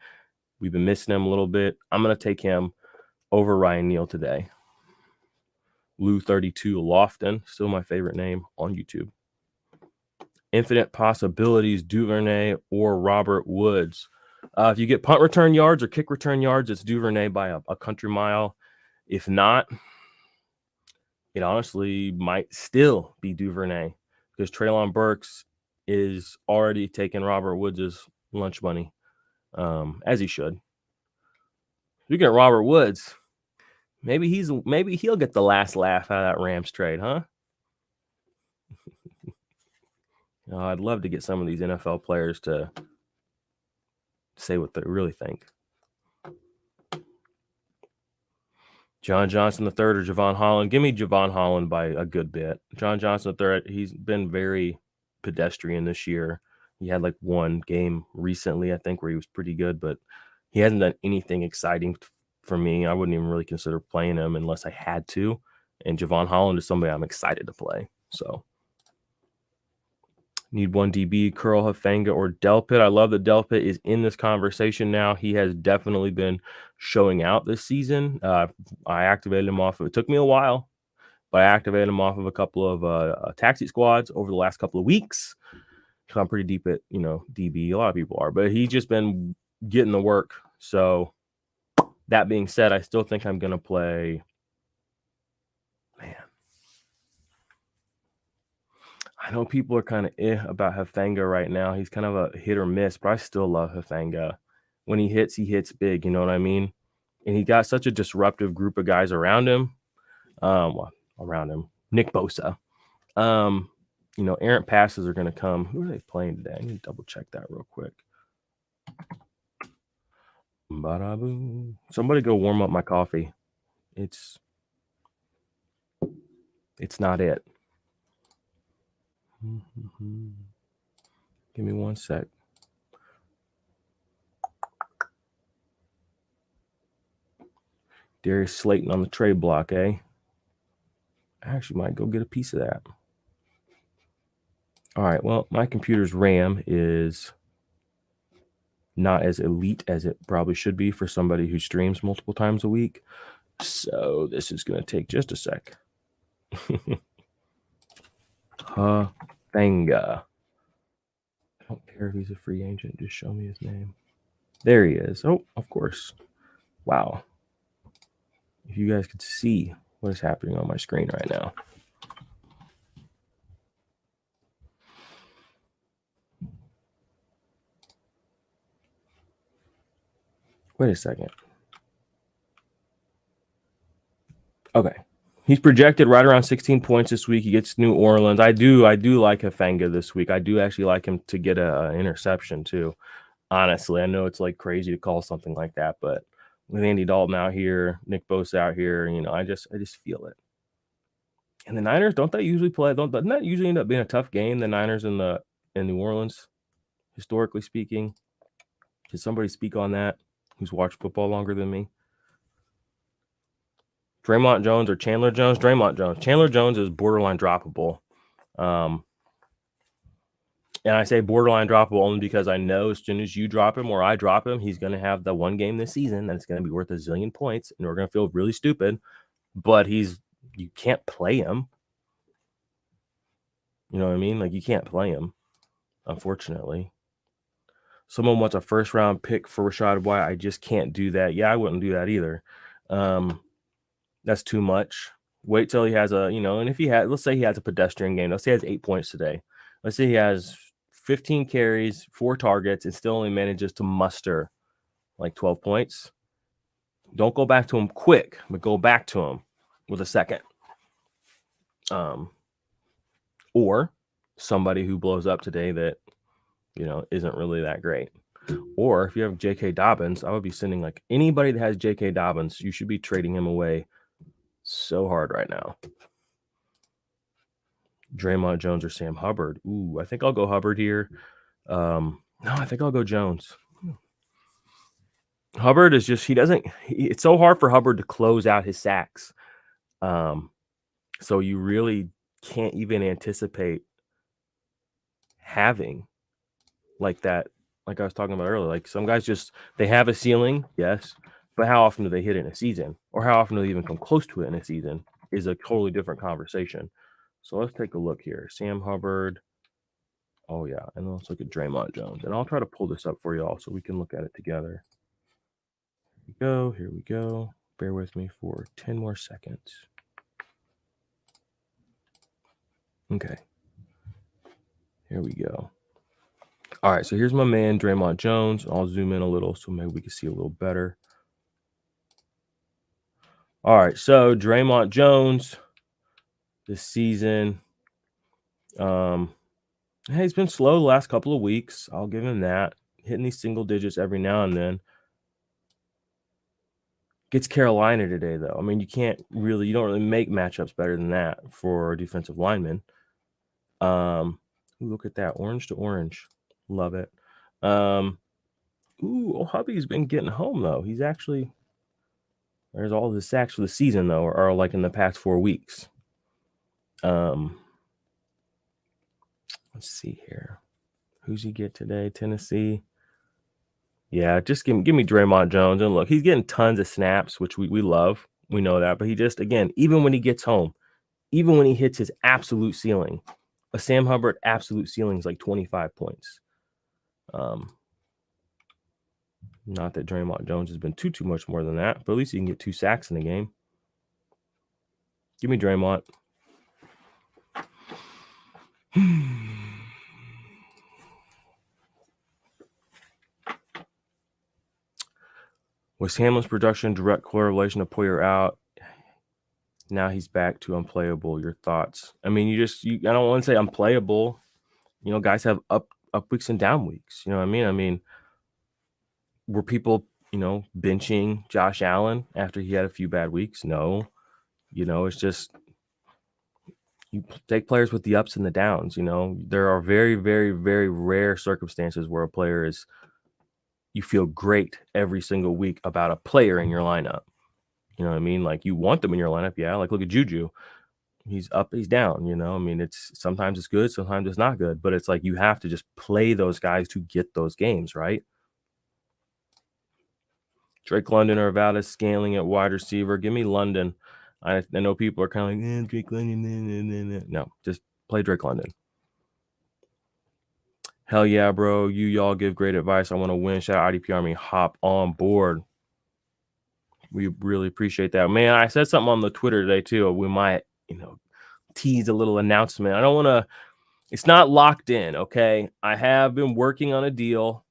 We've been missing him a little bit. I'm going to take him over Ryan Neal today. Lou32 Lofton, still my favorite name on YouTube. Infinite Possibilities, Duvernay or Robert Woods. If you get punt return yards or kick return yards, it's Duvernay by a country mile. If not, it honestly might still be Duvernay because Treylon Burks is already taking Robert Woods' lunch money, as he should. You get Robert Woods, maybe he'll get the last laugh out of that Rams trade, huh? I'd love to get some of these NFL players to say what they really think. John Johnson III or Javon Holland. Give me Javon Holland by a good bit. John Johnson III, he's been very pedestrian this year. He had like one game recently, I think, where he was pretty good, but he hasn't done anything exciting for me. I wouldn't even really consider playing him unless I had to. And Javon Holland is somebody I'm excited to play. So need one DB, Curl, Hufanga, or Delpit. I love that Delpit is in this conversation now. He has definitely been showing out this season. I activated him off of, it took me a while, but I activated him off of a couple of taxi squads over the last couple of weeks. So I'm pretty deep at, DB. A lot of people are, but he's just been getting the work. So that being said, I still think I'm going to play, I know people are kind of about Hufanga right now. He's kind of a hit or miss, but I still love Hufanga. When he hits big, you know what I mean? And he got such a disruptive group of guys around him. Nick Bosa. Errant passes are going to come. Who are they playing today? I need to double check that real quick. Somebody go warm up my coffee. It's not it. Give me one sec. Darius Slayton on the trade block, eh? I actually might go get a piece of that. All right, well, my computer's RAM is not as elite as it probably should be for somebody who streams multiple times a week. So this is going to take just a sec. Hufanga. I don't care if he's a free agent. Just show me his name. There he is. Oh, of course. Wow. If you guys could see what is happening on my screen right now. Wait a second. Okay. He's projected right around 16 points this week. He gets New Orleans. I do like Hufanga this week. I do actually like him to get an interception too. Honestly, I know it's like crazy to call something like that, but with Andy Dalton out here, Nick Bosa out here, I just feel it. And the Niners, don't they usually play? Doesn't that usually end up being a tough game? The Niners in New Orleans, historically speaking. Can somebody speak on that? Who's watched football longer than me? Draymond Jones or Chandler Jones? Draymond Jones. Chandler Jones is borderline droppable. And I say borderline droppable only because I know as soon as you drop him or I drop him, he's going to have the one game this season that's going to be worth a zillion points, and we're going to feel really stupid. But you can't play him. You know what I mean? Like, you can't play him, unfortunately. Someone wants a first-round pick for Rachaad White. I just can't do that. Yeah, I wouldn't do that either. That's too much. Wait till he has and if let's say he has a pedestrian game. Let's say he has 8 points today. Let's say he has 15 carries, 4 targets, and still only manages to muster like 12 points. Don't go back to him quick, but go back to him with a second. Or somebody who blows up today that, isn't really that great. Or if you have J.K. Dobbins, I would be sending like anybody that has J.K. Dobbins, you should be trading him away so hard right now. Draymond Jones or Sam Hubbard. Ooh, I think I'll go Hubbard here. No, I think I'll go Jones. Hubbard is just, it's so hard for Hubbard to close out his sacks. So you really can't even anticipate having like that, like I was talking about earlier. Like some guys just, they have a ceiling, yes, but how often do they hit it in a season? Or how often do they even come close to it in a season is a totally different conversation. So let's take a look here. Sam Hubbard. Oh, yeah. And then let's look at Draymond Jones. And I'll try to pull this up for you all so we can look at it together. Here we go. Here we go. Bear with me for 10 more seconds. Okay. Here we go. All right. So here's my man, Draymond Jones. I'll zoom in a little so maybe we can see a little better. All right. So Draymond Jones this season. Hey, he's been slow the last couple of weeks. I'll give him that. Hitting these single digits every now and then. Gets Carolina today, though. I mean, you don't really make matchups better than that for defensive linemen. Look at that. Orange to orange. Love it. Hubby's been getting home, though. He's actually, there's all the sacks for the season, though, are like in the past 4 weeks. Let's see here. Who's he get today? Tennessee. Yeah, just give me Draymond Jones. And look, he's getting tons of snaps, which we love. We know that. But he just, again, even when he gets home, even when he hits his absolute ceiling, a Sam Hubbard absolute ceiling is like 25 points. Not that Draymond Jones has been too much more than that, but at least he can get 2 sacks in the game. Give me Draymond. Was Hamlin's production direct correlation to player out? Now he's back to unplayable. Your thoughts? I mean, I don't want to say unplayable. You know, guys have up weeks and down weeks. You know what I mean? I mean, were people, benching Josh Allen after he had a few bad weeks? No. It's just you take players with the ups and the downs. There are very, very, very rare circumstances where a player you feel great every single week about a player in your lineup. You know what I mean? Like you want them in your lineup. Yeah. Like look at Juju. He's up, he's down, I mean, sometimes it's good, sometimes it's not good, but it's like you have to just play those guys to get those games, right? Drake London or Valdez Scaling at wide receiver. Give me London. I know people are kind of like, Drake London. No, just play Drake London. Hell yeah, bro. Y'all give great advice. I want to win. Shout out IDP Army. Hop on board. We really appreciate that. Man, I said something on the Twitter today, too. We might, tease a little announcement. I don't want to, it's not locked in, okay? I have been working on a deal.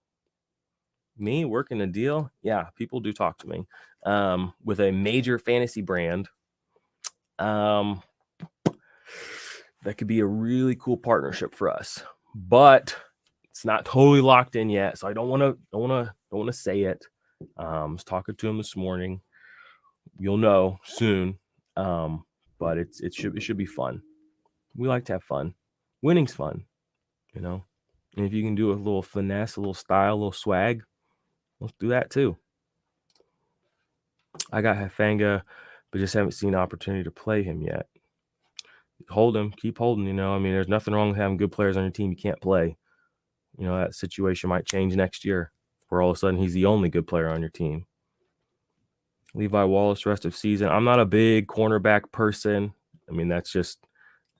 Me working a deal? Yeah, people do talk to me. With a major fantasy brand. That could be a really cool partnership for us. But it's not totally locked in yet, so I don't want to say it. I was talking to him this morning. You'll know soon. But it should be fun. We like to have fun. Winning's fun, And if you can do a little finesse, a little style, a little swag, let's do that too. I got Hafanga, but just haven't seen an opportunity to play him yet. Hold him, keep holding, I mean, there's nothing wrong with having good players on your team you can't play. That situation might change next year where all of a sudden he's the only good player on your team. Levi Wallace, rest of season. I'm not a big cornerback person. I mean, that's just,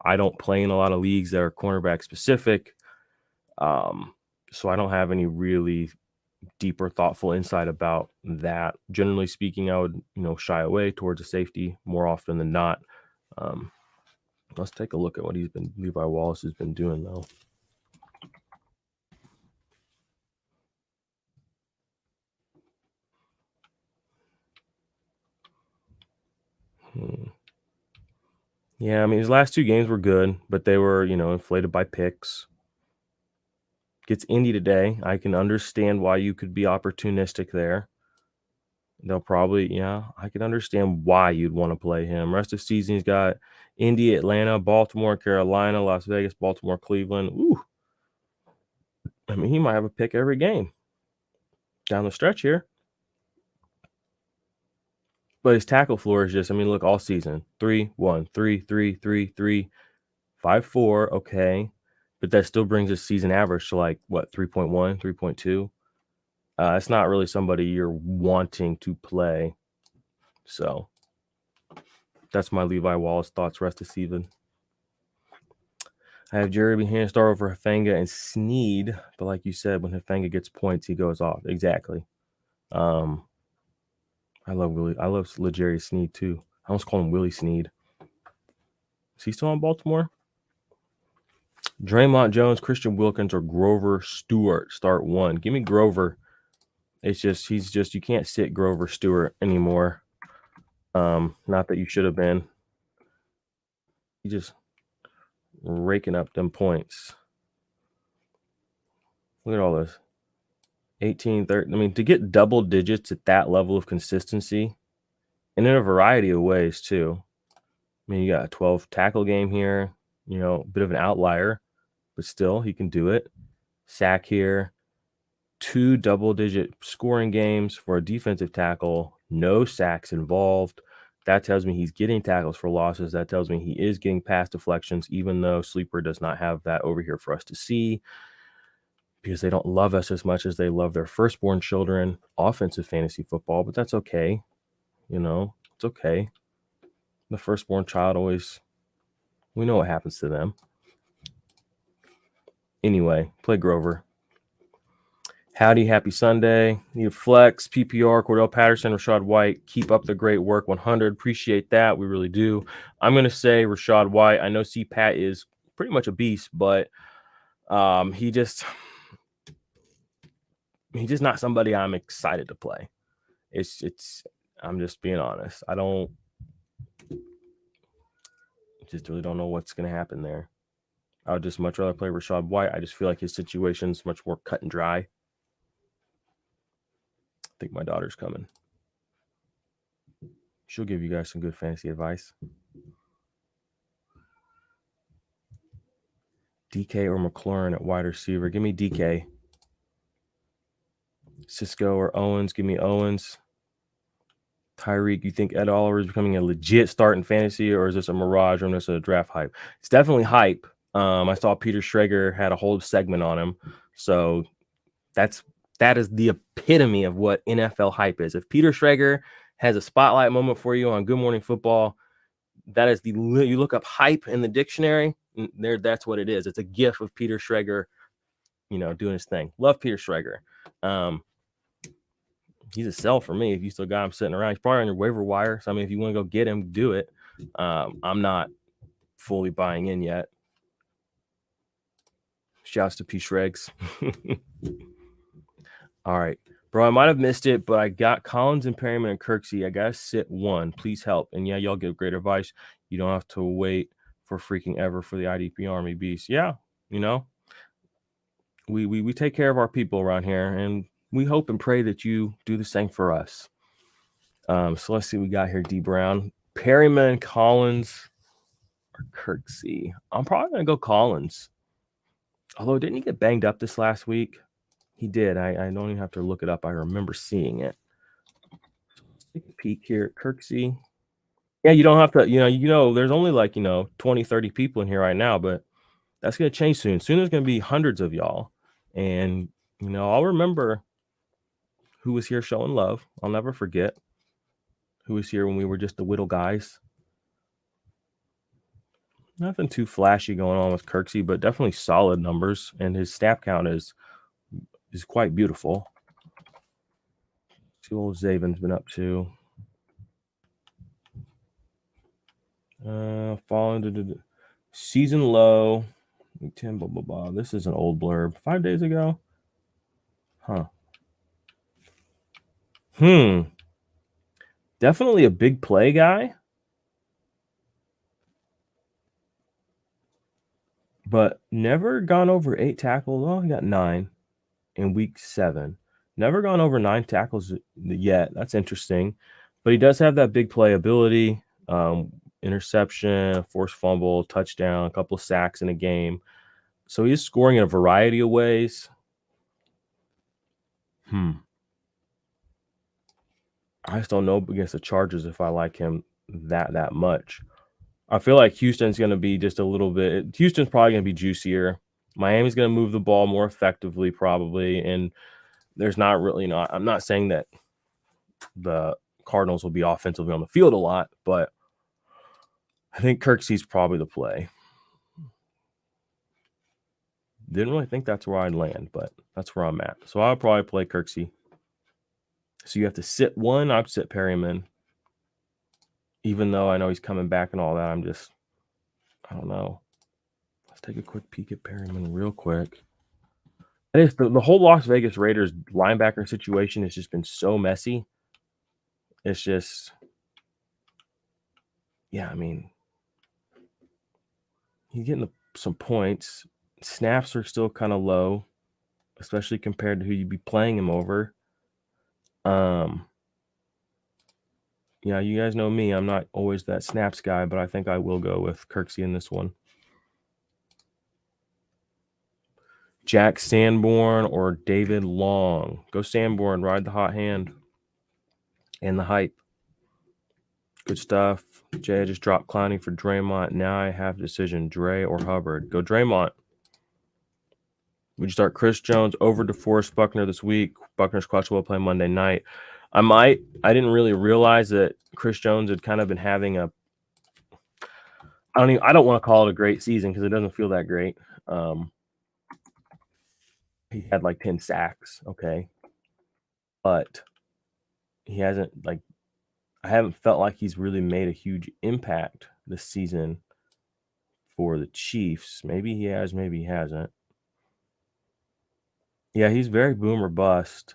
I don't play in a lot of leagues that are cornerback specific. So I don't have any really deeper, thoughtful insight about that. Generally speaking, I would, shy away towards a safety more often than not. Let's take a look at what Levi Wallace has been doing, though. Yeah, I mean, his last 2 games were good, but they were, inflated by picks. Gets Indy today. I can understand why you could be opportunistic there. They'll probably, I can understand why you'd want to play him. Rest of season, he's got Indy, Atlanta, Baltimore, Carolina, Las Vegas, Baltimore, Cleveland. Ooh. I mean, he might have a pick every game down the stretch here. But his tackle floor is just, I mean, look, all season. 3-1, 3-3, 3-3, 5-4. Okay. but that still brings his season average to like what 3.1, 3.2. It's not really somebody you're wanting to play. So that's my Levi Wallace thoughts rest of season. I have Jeremy Hand start over Hufanga and Sneed, but like you said, when Hufanga gets points, he goes off. Exactly. I love Legarius Sneed too. I almost call him Willie Sneed. Is he still on Baltimore? Draymond Jones, Christian Wilkins, or Grover Stewart start one. Give me Grover. It's just you can't sit Grover Stewart anymore. Not that you should have been. He just raking up them points. Look at all this. 18, 30. I mean, to get double digits at that level of consistency, and in a variety of ways too. I mean, you got a 12 tackle game here, a bit of an outlier, but still he can do it. Sack here, 2 double-digit scoring games for a defensive tackle, no sacks involved. That tells me he's getting tackles for losses. That tells me he is getting pass deflections, even though Sleeper does not have that over here for us to see because they don't love us as much as they love their firstborn children, offensive fantasy football, but that's okay. It's okay. The firstborn child always, we know what happens to them. Anyway, play Grover. Howdy, happy Sunday. Need a flex, PPR, Cordell Patterson, Rashad White. Keep up the great work, 100. Appreciate that. We really do. I'm going to say Rashad White. I know C-Pat is pretty much a beast, but he's just not somebody I'm excited to play. I'm just being honest. Just really don't know what's going to happen there. I would just much rather play Rashad White. I just feel like his situation's much more cut and dry. I think my daughter's coming. She'll give you guys some good fantasy advice. DK or McLaurin at wide receiver. Give me DK. Cisco or Owens. Give me Owens. Tyreek, you think Ed Oliver is becoming a legit start in fantasy, or is this a mirage or is this a draft hype? It's definitely hype. I saw Peter Schrager had a whole segment on him. So that is the epitome of what NFL hype is. If Peter Schrager has a spotlight moment for you on Good Morning Football, that is you look up hype in the dictionary, that's what it is. It's a gif of Peter Schrager, doing his thing. Love Peter Schrager. He's a sell for me if you still got him sitting around. He's probably on your waiver wire. So, I mean, if you want to go get him, do it. I'm not fully buying in yet. Shouts to P. Shregs. All right. Bro, I might have missed it, but I got Collins and Perryman and Kirksey. I got to sit one. Please help. And yeah, y'all give great advice. You don't have to wait for freaking ever for the IDP Army Beast. Yeah, we take care of our people around here, and we hope and pray that you do the same for us. So let's see what we got here. D. Brown, Perryman, Collins, or Kirksey. I'm probably going to go Collins. Although, didn't he get banged up this last week? He did. I don't even have to look it up. I remember seeing it. Let's take a peek here at Kirksey. Yeah, you don't have to, there's only like, 20, 30 people in here right now, but that's going to change soon. Soon there's going to be hundreds of y'all. And, I'll remember who was here showing love. I'll never forget who was here when we were just the Whittle guys. Nothing too flashy going on with Kirksey, but definitely solid numbers. And his snap count is quite beautiful. See what old Zaven's been up to. Falling to the season low. Week 10, blah, blah, blah. This is an old blurb. 5 days ago? Huh. Definitely a big play guy. But never gone over 8 tackles. Well, he got 9 in week 7. Never gone over 9 tackles yet. That's interesting. But he does have that big play ability. Interception, forced fumble, touchdown, a couple of sacks in a game. So he's scoring in a variety of ways. I just don't know against the Chargers if I like him that much. I feel like Houston's going to be just a little bit. Houston's probably going to be juicier. Miami's going to move the ball more effectively, probably. And there's not really, I'm not saying that the Cardinals will be offensively on the field a lot, but I think Kirksey's probably the play. Didn't really think that's where I'd land, but that's where I'm at. So I'll probably play Kirksey. So you have to sit one. I'd sit Perryman. Even though I know he's coming back and all that, I don't know. Let's take a quick peek at Perryman real quick. The whole Las Vegas Raiders linebacker situation has just been so messy. It's just, yeah, I mean, he's getting some points. Snaps are still kind of low, especially compared to who you'd be playing him over. Yeah, you guys know me. I'm not always that snaps guy, but I think I will go with Kirksey in this one. Jack Sanborn or David Long. Go Sanborn, ride the hot hand and the hype. Good stuff. Jay just dropped Clowney for Draymond. Now I have a decision, Dre or Hubbard. Go Draymond. Would you start Chris Jones over DeForest Buckner this week? Buckner's clutch will play Monday night. I might. I didn't really realize that Chris Jones had kind of been having a I don't want to call it a great season because it doesn't feel that great. He had like 10 sacks, okay. But he hasn't I haven't felt like he's really made a huge impact this season for the Chiefs. Maybe he has, maybe he hasn't. Yeah, he's very boom or bust.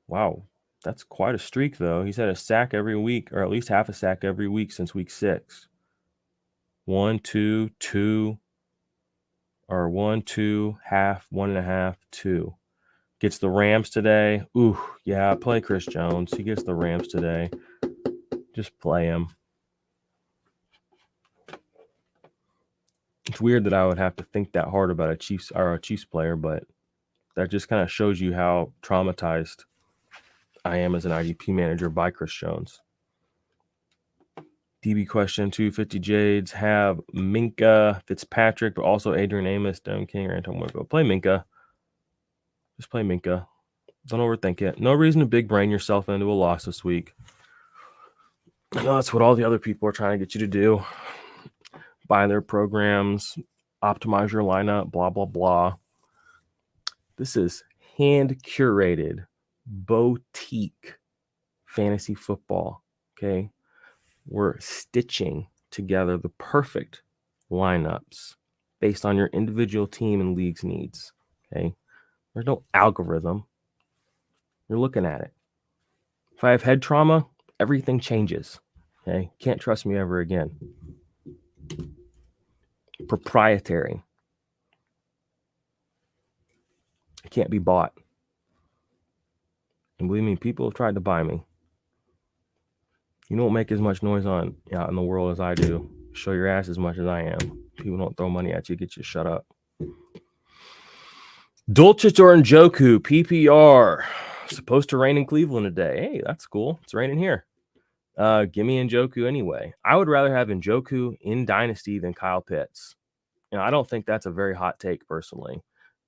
Wow, that's quite a streak, though. He's had a sack every week, or at least half a sack every week since week 6. 1, 2, 2, or 1, 2, half, 1.5, 2. Gets the Rams today. Ooh, yeah, play Chris Jones. He gets the Rams today. Just play him. It's weird that I would have to think that hard about a Chiefs player, but that just kind of shows you how traumatized I am as an IDP manager by Chris Jones. DB question 250 Jades have Minka Fitzpatrick, but also Adrian Amos, Devin King, or Anton Wingo. Play Minka. Just play Minka. Don't overthink it. No reason to big brain yourself into a loss this week. I know that's what all the other people are trying to get you to do. Buy their programs, optimize your lineup, blah, blah, blah. This is hand-curated, boutique fantasy football, okay? We're stitching together the perfect lineups based on your individual team and league's needs, okay? There's no algorithm. You're looking at it. If I have head trauma, everything changes, okay? Can't trust me ever again. Proprietary. It can't be bought. And believe me, people have tried to buy me. You don't make as much noise out in the world as I do. Show your ass as much as I am. People don't throw money at you, get you to shut up. Dulcich or Njoku, PPR. Supposed to rain in Cleveland today. Hey, that's cool. It's raining here. Give me Njoku anyway. I would rather have Njoku in Dynasty than Kyle Pitts. I don't think that's a very hot take personally.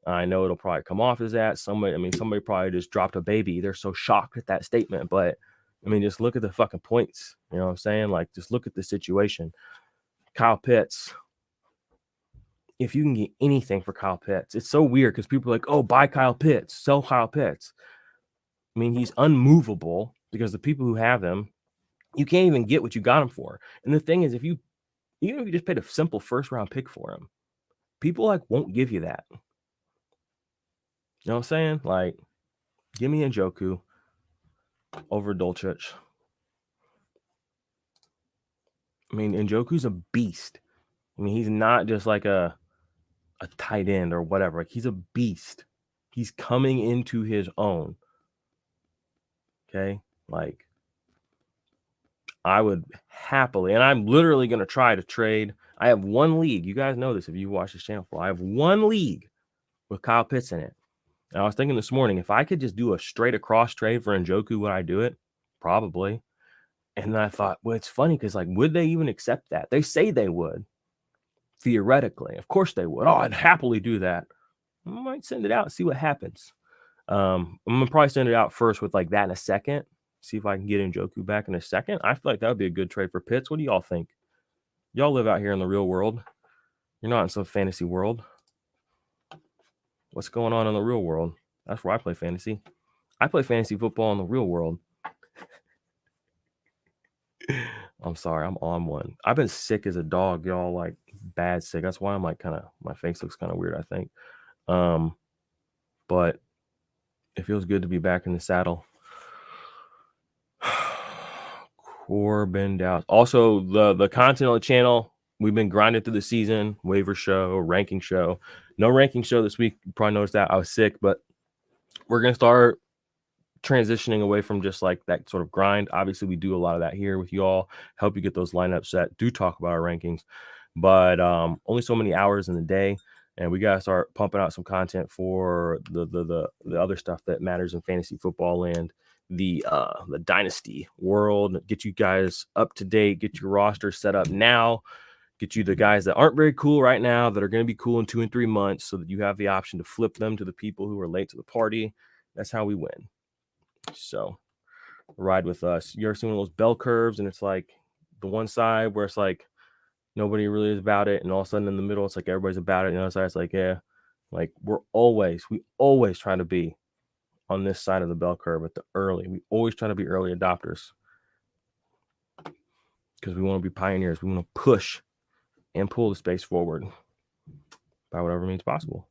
I know it'll probably come off as that. Somebody probably just dropped a baby. They're so shocked at that statement. But, just look at the fucking points. You know what I'm saying? Just look at the situation. Kyle Pitts. If you can get anything for Kyle Pitts, it's so weird because people are like, oh, buy Kyle Pitts, sell Kyle Pitts. He's unmovable because the people who have him, you can't even get what you got him for. And the thing is, even if you just paid a simple first-round pick for him, people won't give you that. You know what I'm saying? Give me Njoku over Dulcich. Njoku's a beast. He's not just like a tight end or whatever. He's a beast. He's coming into his own. Okay? I would happily, and I'm literally going to try to trade. I have one league. You guys know this if you watch this channel for. I have one league with Kyle Pitts in it. And I was thinking this morning, if I could just do a straight across trade for Njoku, would I do it? Probably. And then I thought, well, it's funny because would they even accept that? They say they would. Theoretically, of course they would. Oh, I'd happily do that. I might send it out and see what happens. I'm gonna probably send it out first with like that in a second. See if I can get Njoku back in a second. I feel like that would be a good trade for Pitts. What do y'all think? Y'all live out here in the real world. You're not in some fantasy world. What's going on in the real world? That's where I play fantasy. I play fantasy football in the real world. I'm sorry, I'm on one. I've been sick as a dog, y'all, like bad sick. That's why I'm like my face looks kind of weird, I think. But it feels good to be back in the saddle. Corbin Dallas. Also, the content on the channel, we've been grinding through the season, waiver show, ranking show. No ranking show this week. You probably noticed that I was sick, but we're going to start transitioning away from just like that sort of grind. Obviously, we do a lot of that here with y'all, help you get those lineups set, do talk about our rankings, but only so many hours in the day, and we got to start pumping out some content for the other stuff that matters in fantasy football land, the dynasty world, get you guys up to date, get your roster set up now, get you the guys that aren't very cool right now that are going to be cool in 2 and 3 months so that you have the option to flip them to the people who are late to the party. That's how we win. So ride with us. You ever seen one of those bell curves and it's like the one side where it's like nobody really is about it, and all of a sudden in the middle it's like everybody's about it, and the other side it's like, yeah, like we always try to be on this side of the bell curve at the early. We always try to be early adopters because we want to be pioneers. We want to push and pull the space forward by whatever means possible.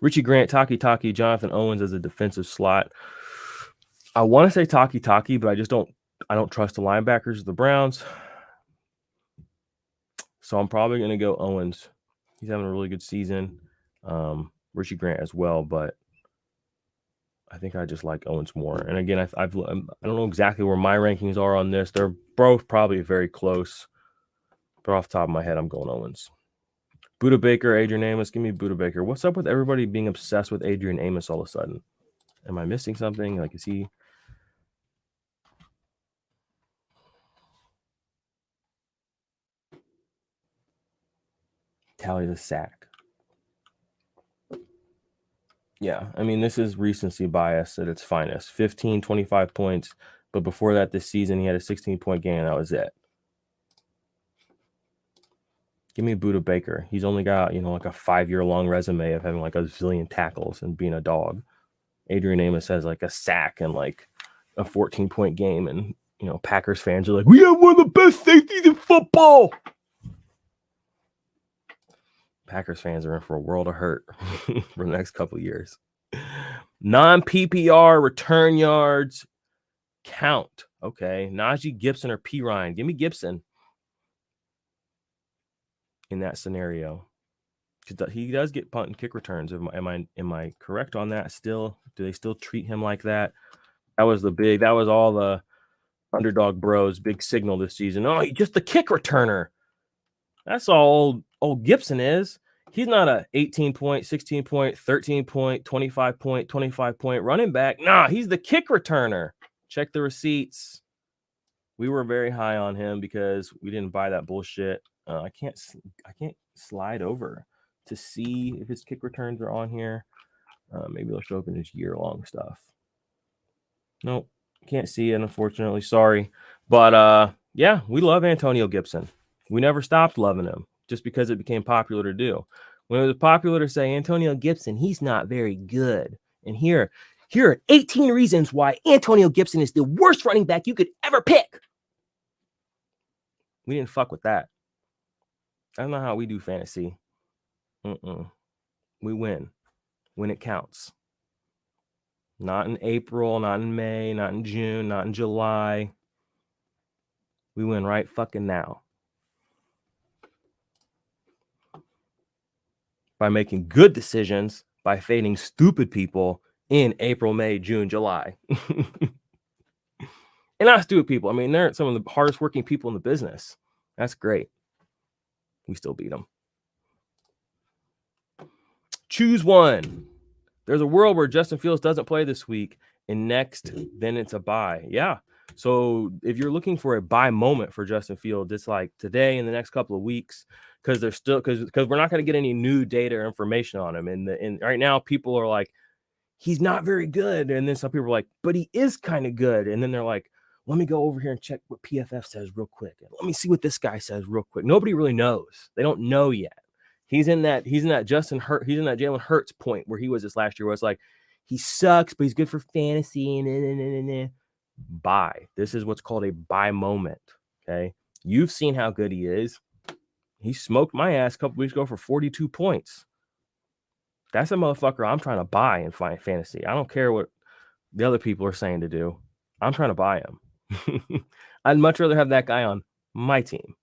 Richie Grant, Taki, Jonathan Owens as a defensive slot. I want to say Taki, but I don't trust the linebackers of the Browns. So I'm probably going to go Owens. He's having a really good season. Richie Grant as well, but I think I just like Owens more. And again, I don't know exactly where my rankings are on this. They're both probably very close, but off the top of my head, I'm going Owens. Buda Baker, Adrian Amos. Give me Buda Baker. What's up with everybody being obsessed with Adrian Amos all of a sudden? Am I missing something? Like, is he... Tally the sack. Yeah, I mean, this is recency bias at its finest. 15, 25 points. But before that, this season, he had a 16-point game, and that was it. Give me Buda Baker. He's only got, like a 5-year-long resume of having like a zillion tackles and being a dog. Adrian Amos has like a sack and like a 14-point game. And, Packers fans are like, we have one of the best safeties in football. Packers fans are in for a world of hurt for the next couple of years. Non-PPR return yards count. Okay. Najee, Gibson, or P. Ryan. Give me Gibson in that scenario. He does get punt and kick returns. Am I correct on that still? Do they still treat him like that? That was all the underdog bros' big signal this season. Oh, he's just a kick returner. That's all old Gibson is. He's not a 18-point, 16-point, 13-point, 25-point running back. Nah, he's the kick returner. Check the receipts. We were very high on him because we didn't buy that bullshit. I can't slide over to see if his kick returns are on here. Maybe they'll show up in his year-long stuff. Nope, can't see it, unfortunately. Sorry. But yeah, we love Antonio Gibson. We never stopped loving him just because it became popular to do. When it was popular to say Antonio Gibson, he's not very good. And here are 18 reasons why Antonio Gibson is the worst running back you could ever pick. We didn't fuck with that. That's not how we do fantasy. We win when it counts. Not in April, not in May, not in June, not in July. We win right fucking now. By making good decisions, by fading stupid people in April, May, June, July. And not stupid people. I mean, they're some of the hardest working people in the business. That's great. We still beat them. Choose one. There's a world where Justin Fields doesn't play this week, and next, then it's a bye. Yeah. So if you're looking for a buy moment for Justin Fields, it's like today in the next couple of weeks, because they're still because we're not going to get any new data or information on him. And right now people are like, he's not very good. And then some people are like, but he is kind of good. And then they're like, let me go over here and check what PFF says real quick. And let me see what this guy says real quick. Nobody really knows. They don't know yet. He's in that Jalen Hurts point where he was this last year, where it's like, he sucks, but he's good for fantasy. Buy. This is what's called a buy moment. Okay. You've seen how good he is. He smoked my ass a couple weeks ago for 42 points. That's a motherfucker I'm trying to buy in fantasy. I don't care what the other people are saying to do. I'm trying to buy him. I'd much rather have that guy on my team.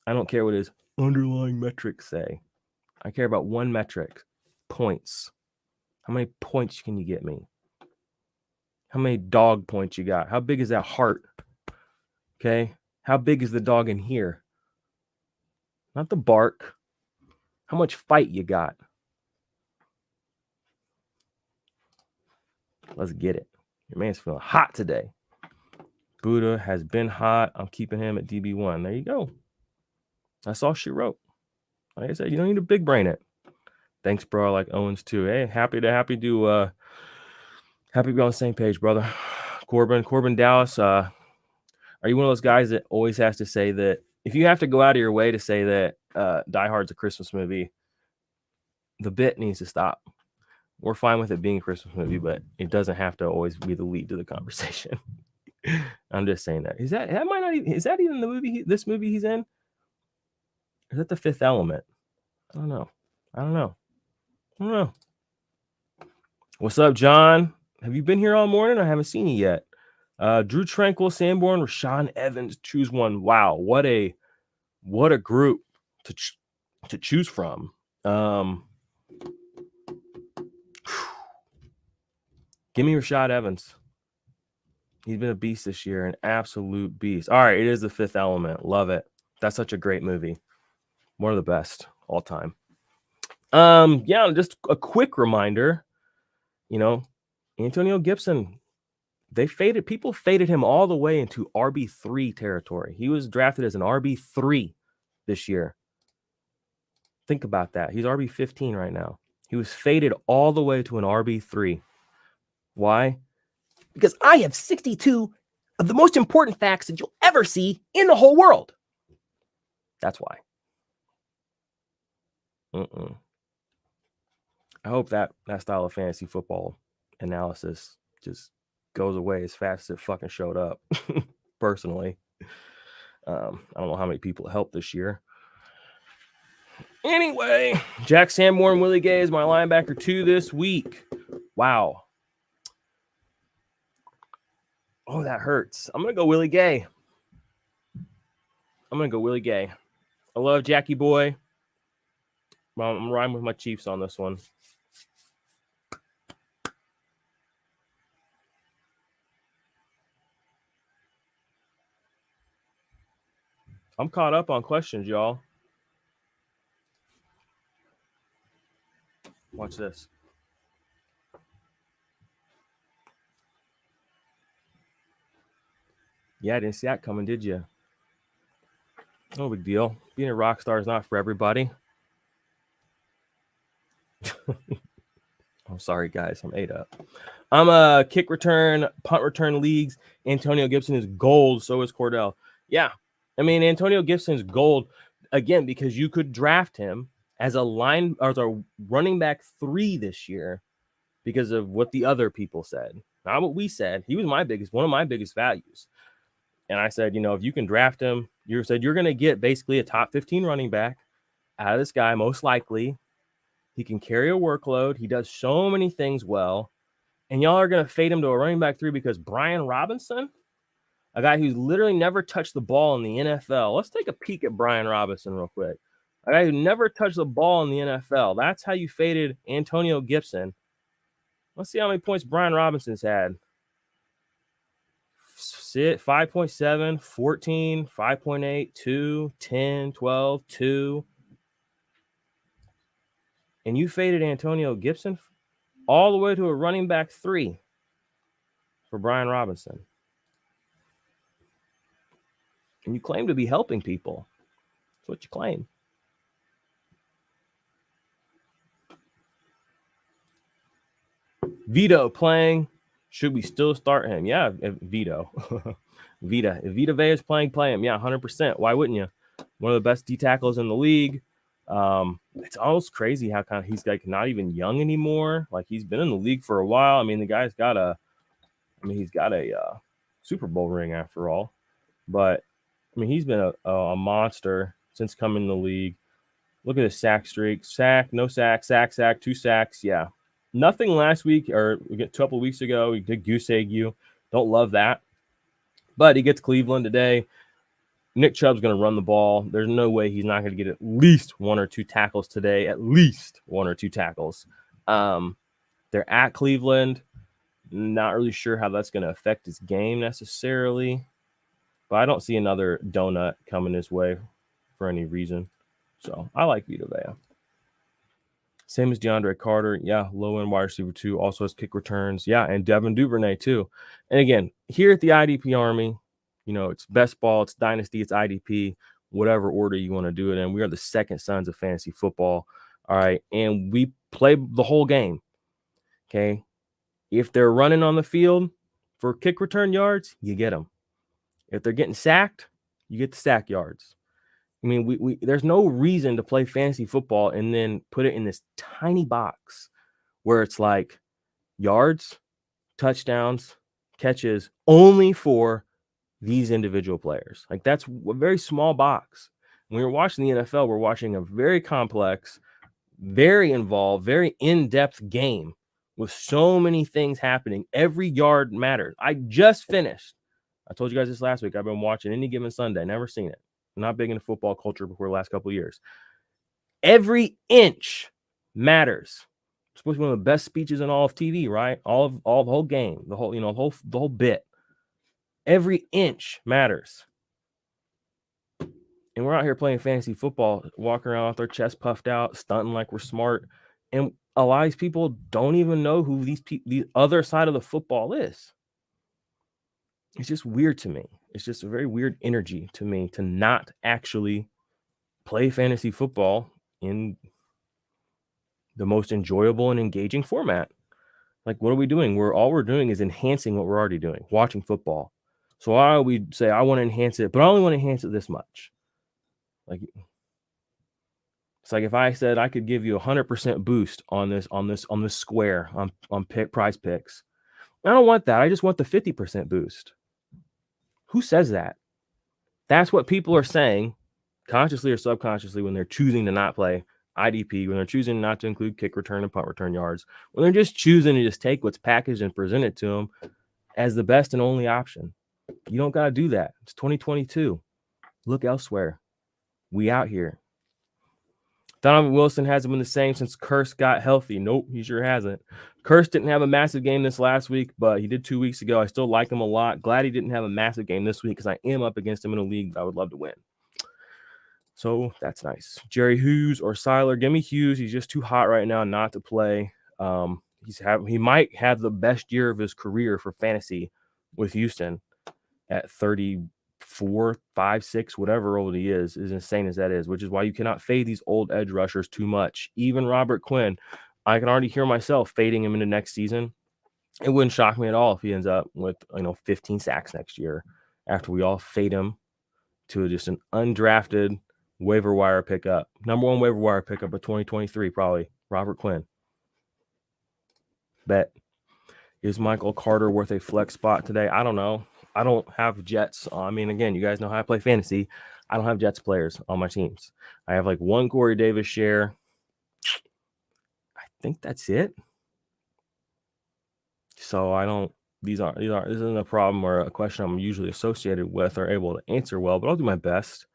I don't care what his underlying metrics say. I care about one metric: points. How many points can you get me? How many dog points you got? How big is that heart? Okay. How big is the dog in here? Not the bark. How much fight you got? Let's get it. Your man's feeling hot today. Buddha has been hot. I'm keeping him at DB1. There you go. That's all she wrote. Like I said, you don't need to big brain it. Thanks, bro. I like Owens too. Hey, happy to be on the same page, brother. Corbin Dallas. Are you one of those guys that always has to say that if you have to go out of your way to say that Die Hard's a Christmas movie, the bit needs to stop? We're fine with it being a Christmas movie, but it doesn't have to always be the lead to the conversation. I'm just saying that. Is that even the movie? This movie he's in? Is that The Fifth Element? I don't know. What's up, John? Have you been here all morning? I haven't seen you yet. Drew Tranquil, Sanborn, Rashaan Evans. Choose one. Wow, what a group to choose from. Give me Rashaan Evans. He's been a beast this year, an absolute beast. All right, it is The Fifth Element. Love it. That's such a great movie. One of the best all time. Yeah, just a quick reminder, Antonio Gibson, people faded him all the way into RB3 territory. He was drafted as an RB3 this year. Think about that. He's RB15 right now. He was faded all the way to an RB3. Why? Because I have 62 of the most important facts that you'll ever see in the whole world. That's why. I hope that style of fantasy football analysis just goes away as fast as it fucking showed up. Personally, I don't know how many people helped this year. Anyway, Jack Sanborn, Willie Gay is my linebacker 2 this week. Wow. Oh, that hurts. I'm gonna go Willie Gay. I love Jackie Boy. I'm riding with my Chiefs on this one. I'm caught up on questions, y'all. Watch this. Yeah, I didn't see that coming, did you? No big deal. Being a rock star is not for everybody. I'm sorry, guys. I'm 8 up. I'm a kick return, punt return leagues. Antonio Gibson is gold. So is Cordell. Yeah. I mean, Antonio Gibson's gold, again, because you could draft him as a running back 3 this year because of what the other people said. Not what we said. He was one of my biggest values. And I said, if you can draft him, you said you're going to get basically a top 15 running back out of this guy, most likely. He can carry a workload. He does so many things well. And y'all are going to fade him to a running back 3 because Brian Robinson, a guy who's literally never touched the ball in the NFL. Let's take a peek at Brian Robinson real quick. A guy who never touched the ball in the NFL. That's how you faded Antonio Gibson. Let's see how many points Brian Robinson's had. 5.7, 14, 5.8, 2, 10, 12, 2. And you faded Antonio Gibson all the way to a running back 3 for Brian Robinson. And you claim to be helping people. That's what you claim. Vito playing. Should we still start him? Yeah, Vito. Vita. If Vita Vea is playing, play him. Yeah, 100%. Why wouldn't you? One of the best D tackles in the league. It's almost crazy how kind of he's like not even young anymore. Like he's been in the league for a while. I mean, the guy's got a Super Bowl ring after all. But I mean, he's been a monster since coming in the league. Look at his sack streak. Sack, no sack, sack, 2 sacks. Yeah. Nothing last week or a couple of weeks ago. He did goose egg you. Don't love that. But he gets Cleveland today. Nick Chubb's going to run the ball. There's no way he's not going to get at least 1 or 2 tackles today. At least 1 or 2 tackles. They're at Cleveland. Not really sure how that's going to affect his game necessarily. But I don't see another donut coming his way for any reason. So I like Vita Vea. Same as DeAndre Carter. Yeah, low-end wide receiver 2. Also has kick returns. Yeah, and Devin Duvernay too. And again, here at the IDP Army, you know, it's best ball, it's dynasty, it's IDP, whatever order you want to do it in. We are the second sons of fantasy football. All right. And we play the whole game. Okay. If they're running on the field for kick return yards, you get them. If they're getting sacked, you get the sack yards. I mean, we there's no reason to play fantasy football and then put it in this tiny box where it's like yards, touchdowns, catches only for these individual players. Like that's a very small box. When we're watching the NFL, we're watching a very complex, very involved, very in-depth game with so many things happening. Every yard matters. I just finished. I told you guys this last week. I've been watching Any Given Sunday. Never seen it. I'm not big into football culture before the last couple of years. Every inch matters. It's supposed to be one of the best speeches in all of TV, right? All the whole game, the whole bit. Every inch matters. And we're out here playing fantasy football, walking around with our chest puffed out, stunting like we're smart. And a lot of these people don't even know who the other side of the football is. It's just weird to me. It's just a very weird energy to me to not actually play fantasy football in the most enjoyable and engaging format. Like, what are we doing? All we're doing is enhancing what we're already doing, watching football. So why would we say, I want to enhance it, but I only want to enhance it this much? Like, it's like if I said I could give you 100% boost on this square on prize picks. I don't want that. I just want the 50% boost. Who says that? That's what people are saying, consciously or subconsciously, when they're choosing to not play IDP, when they're choosing not to include kick return and punt return yards, when they're just choosing to just take what's packaged and present it to them as the best and only option. You don't got to do that. It's 2022. Look elsewhere. We out here. Donovan Wilson hasn't been the same since Curse got healthy. Nope, he sure hasn't. Curse didn't have a massive game this last week, but he did 2 weeks ago. I still like him a lot. Glad he didn't have a massive game this week because I am up against him in a league that I would love to win. So that's nice. Jerry Hughes or Seiler. Give me Hughes. He's just too hot right now not to play. He might have the best year of his career for fantasy with Houston at 34, 5, 6, whatever old he is insane as that is, which is why you cannot fade these old edge rushers too much. Even Robert Quinn, I can already hear myself fading him into next season. It wouldn't shock me at all if he ends up with 15 sacks next year after we all fade him to just an undrafted waiver wire pickup. Number 1 waiver wire pickup of 2023, probably Robert Quinn. Bet. Is Michael Carter worth a flex spot today? I don't know. I don't have Jets. I mean, again, you guys know how I play fantasy. I don't have Jets players on my teams. I have like 1 Corey Davis share. I think that's it. So this isn't a problem or a question I'm usually associated with or able to answer well, but I'll do my best.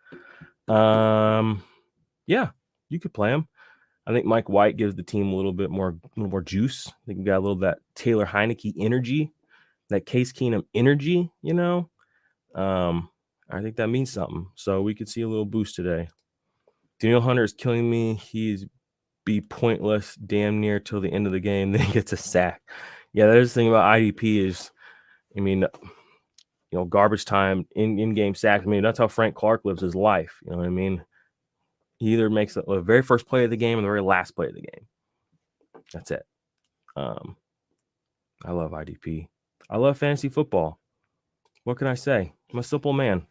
Yeah, you could play him. I think Mike White gives the team a little more juice. I think we got a little of that Taylor Heineke energy, that Case Keenum energy, I think that means something. So we could see a little boost today. Daniel Hunter is killing me. He's be pointless damn near till the end of the game. Then he gets a sack. Yeah, there's the thing about IDP is I mean, garbage time, in-game sacks. I mean, that's how Frank Clark lives his life. You know what I mean? He either makes the very first play of the game or the very last play of the game. That's it. I love IDP. I love fantasy football. What can I say? I'm a simple man.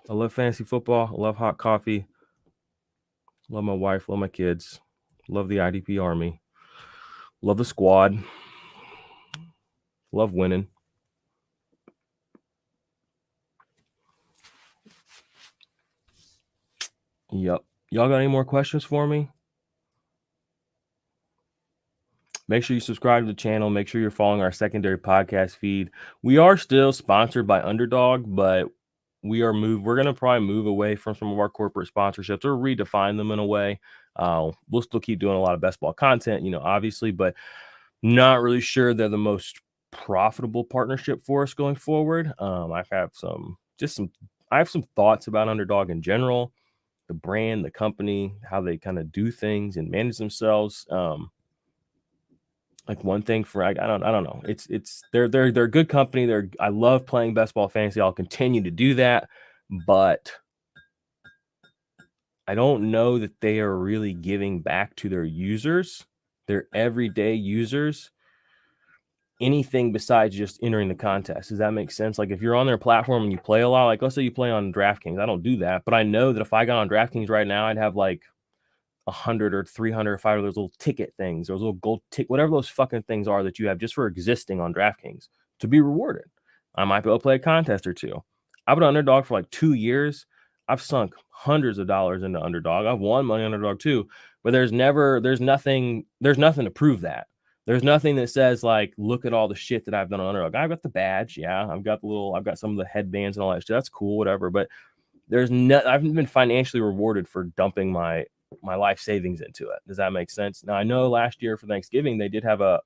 I love fantasy football. I love hot coffee. Love my wife. Love my kids. Love the IDP army. Love the squad. Love winning. Yep. Y'all got any more questions for me? Make sure you subscribe to the channel. Make sure you're following our secondary podcast feed. We are still sponsored by Underdog, but we're going to probably move away from some of our corporate sponsorships or redefine them in a way. We'll still keep doing a lot of best ball content, obviously, but not really sure they're the most profitable partnership for us going forward. I have some thoughts about Underdog in general, the brand, the company, how they kind of do things and manage themselves. Like one thing for I don't know. They're a good company. I love playing best ball fantasy. I'll continue to do that, but I don't know that they are really giving back to their users, their everyday users, anything besides just entering the contest. Does that make sense? Like if you're on their platform and you play a lot, like let's say you play on DraftKings. I don't do that, but I know that if I got on DraftKings right now, I'd have like 100 or 300 or 500 of those little ticket things, those little gold tick, whatever those fucking things are that you have just for existing on DraftKings to be rewarded. I might be able to play a contest or two. I've been Underdog for like 2 years. I've sunk hundreds of dollars into Underdog. I've won money on Underdog too, but there's nothing to prove that. There's nothing that says like, look at all the shit that I've done on Underdog. I've got the badge. Yeah. I've got some of the headbands and all that shit. That's cool, whatever. But I haven't been financially rewarded for dumping my life savings into it. Does that make sense? Now I know last year for Thanksgiving they did have a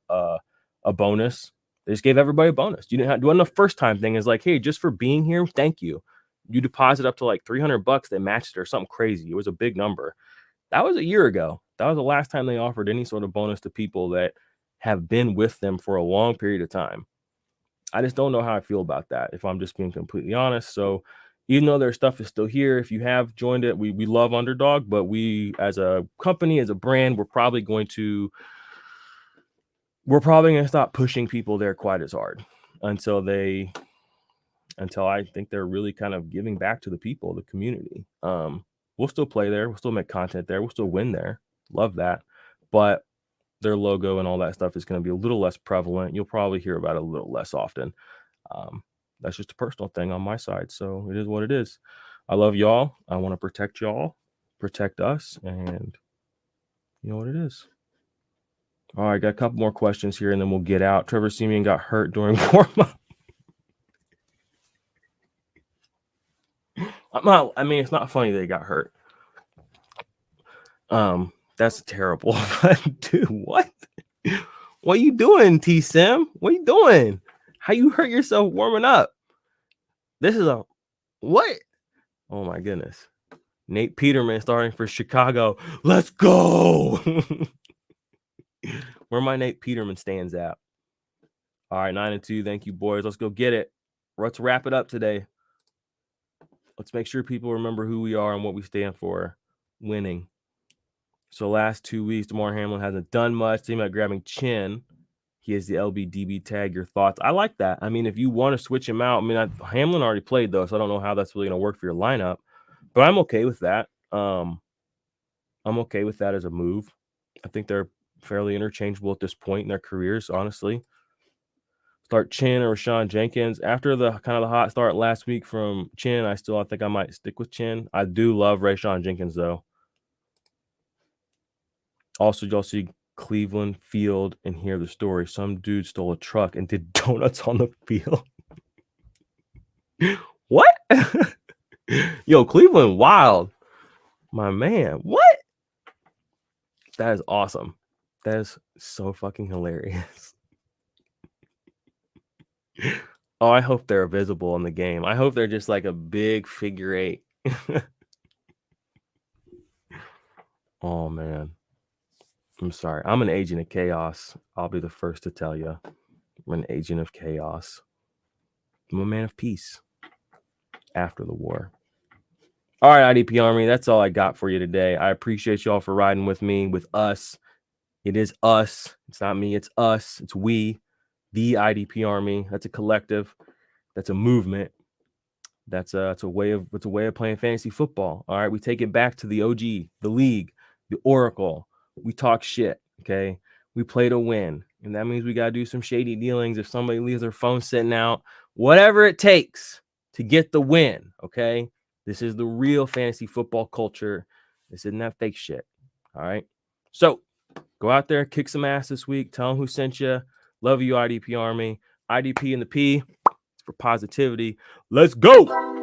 bonus. They just gave everybody a bonus. You didn't have to. The first time thing is like, hey, just for being here, thank you. You deposit up to like $300. They matched it or something crazy. It was a big number. That was a year ago. That was the last time they offered any sort of bonus to people that have been with them for a long period of time. I just don't know how I feel about that, if I'm just being completely honest. So even though their stuff is still here, if you have joined it, we love Underdog, but we as a company, as a brand, we're probably going to stop pushing people there quite as hard until I think they're really kind of giving back to the people, the community. We'll still play there. We'll still make content there. We'll still win there. Love that. But their logo and all that stuff is going to be a little less prevalent. You'll probably hear about it a little less often. That's just a personal thing on my side. So it is what it is. I love y'all. I want to protect y'all, protect us, and you know what it is. All right, got a couple more questions here, and then we'll get out. Trevor Siemian got hurt during warm-up. It's not funny that he got hurt. That's terrible. Dude, what? What are you doing, T-Sim? What are you doing? How you hurt yourself warming up? This is what? Oh my goodness. Nate Peterman starting for Chicago. Let's go. Where my Nate Peterman stands at. All right, 9-2. Thank you, boys. Let's go get it. Let's wrap it up today. Let's make sure people remember who we are and what we stand for. Winning. So last 2 weeks, Damar Hamlin hasn't done much. Team about grabbing Chin. He has the LBDB tag. Your thoughts? I like that. I mean, if you want to switch him out, Hamlin already played though, so I don't know how that's really going to work for your lineup. But I'm okay with that. I'm okay with that as a move. I think they're fairly interchangeable at this point in their careers, honestly. Start Chin or Rashawn Jenkins. After the kind of the hot start last week from Chin, I think I might stick with Chin. I do love Rashawn Jenkins, though. Also, y'all see Cleveland field and hear the story. Some dude stole a truck and did donuts on the field. What? Yo, Cleveland wild. My man. What? That is awesome. That is so fucking hilarious. Oh, I hope they're visible in the game. I hope they're just like a big figure eight. Oh, man. I'm sorry. I'm an agent of chaos. I'll be the first to tell you. I'm an agent of chaos. I'm a man of peace after the war. All right, IDP Army, that's all I got for you today. I appreciate y'all for riding with me, with us. It is us. It's not me. It's us. It's we, the IDP Army. That's a collective. That's a movement. It's a way of playing fantasy football. All right, we take it back to the OG, the league, the Oracle. We talk shit. Okay, we play to win, and that means we gotta do some shady dealings. If somebody leaves their phone sitting out, whatever it takes to get the win. Okay, this is the real fantasy football culture. This isn't that fake shit. All right, so go out there, kick some ass this week. Tell them who sent you. Love you, IDP Army. IDP and the P. It's for positivity. Let's go.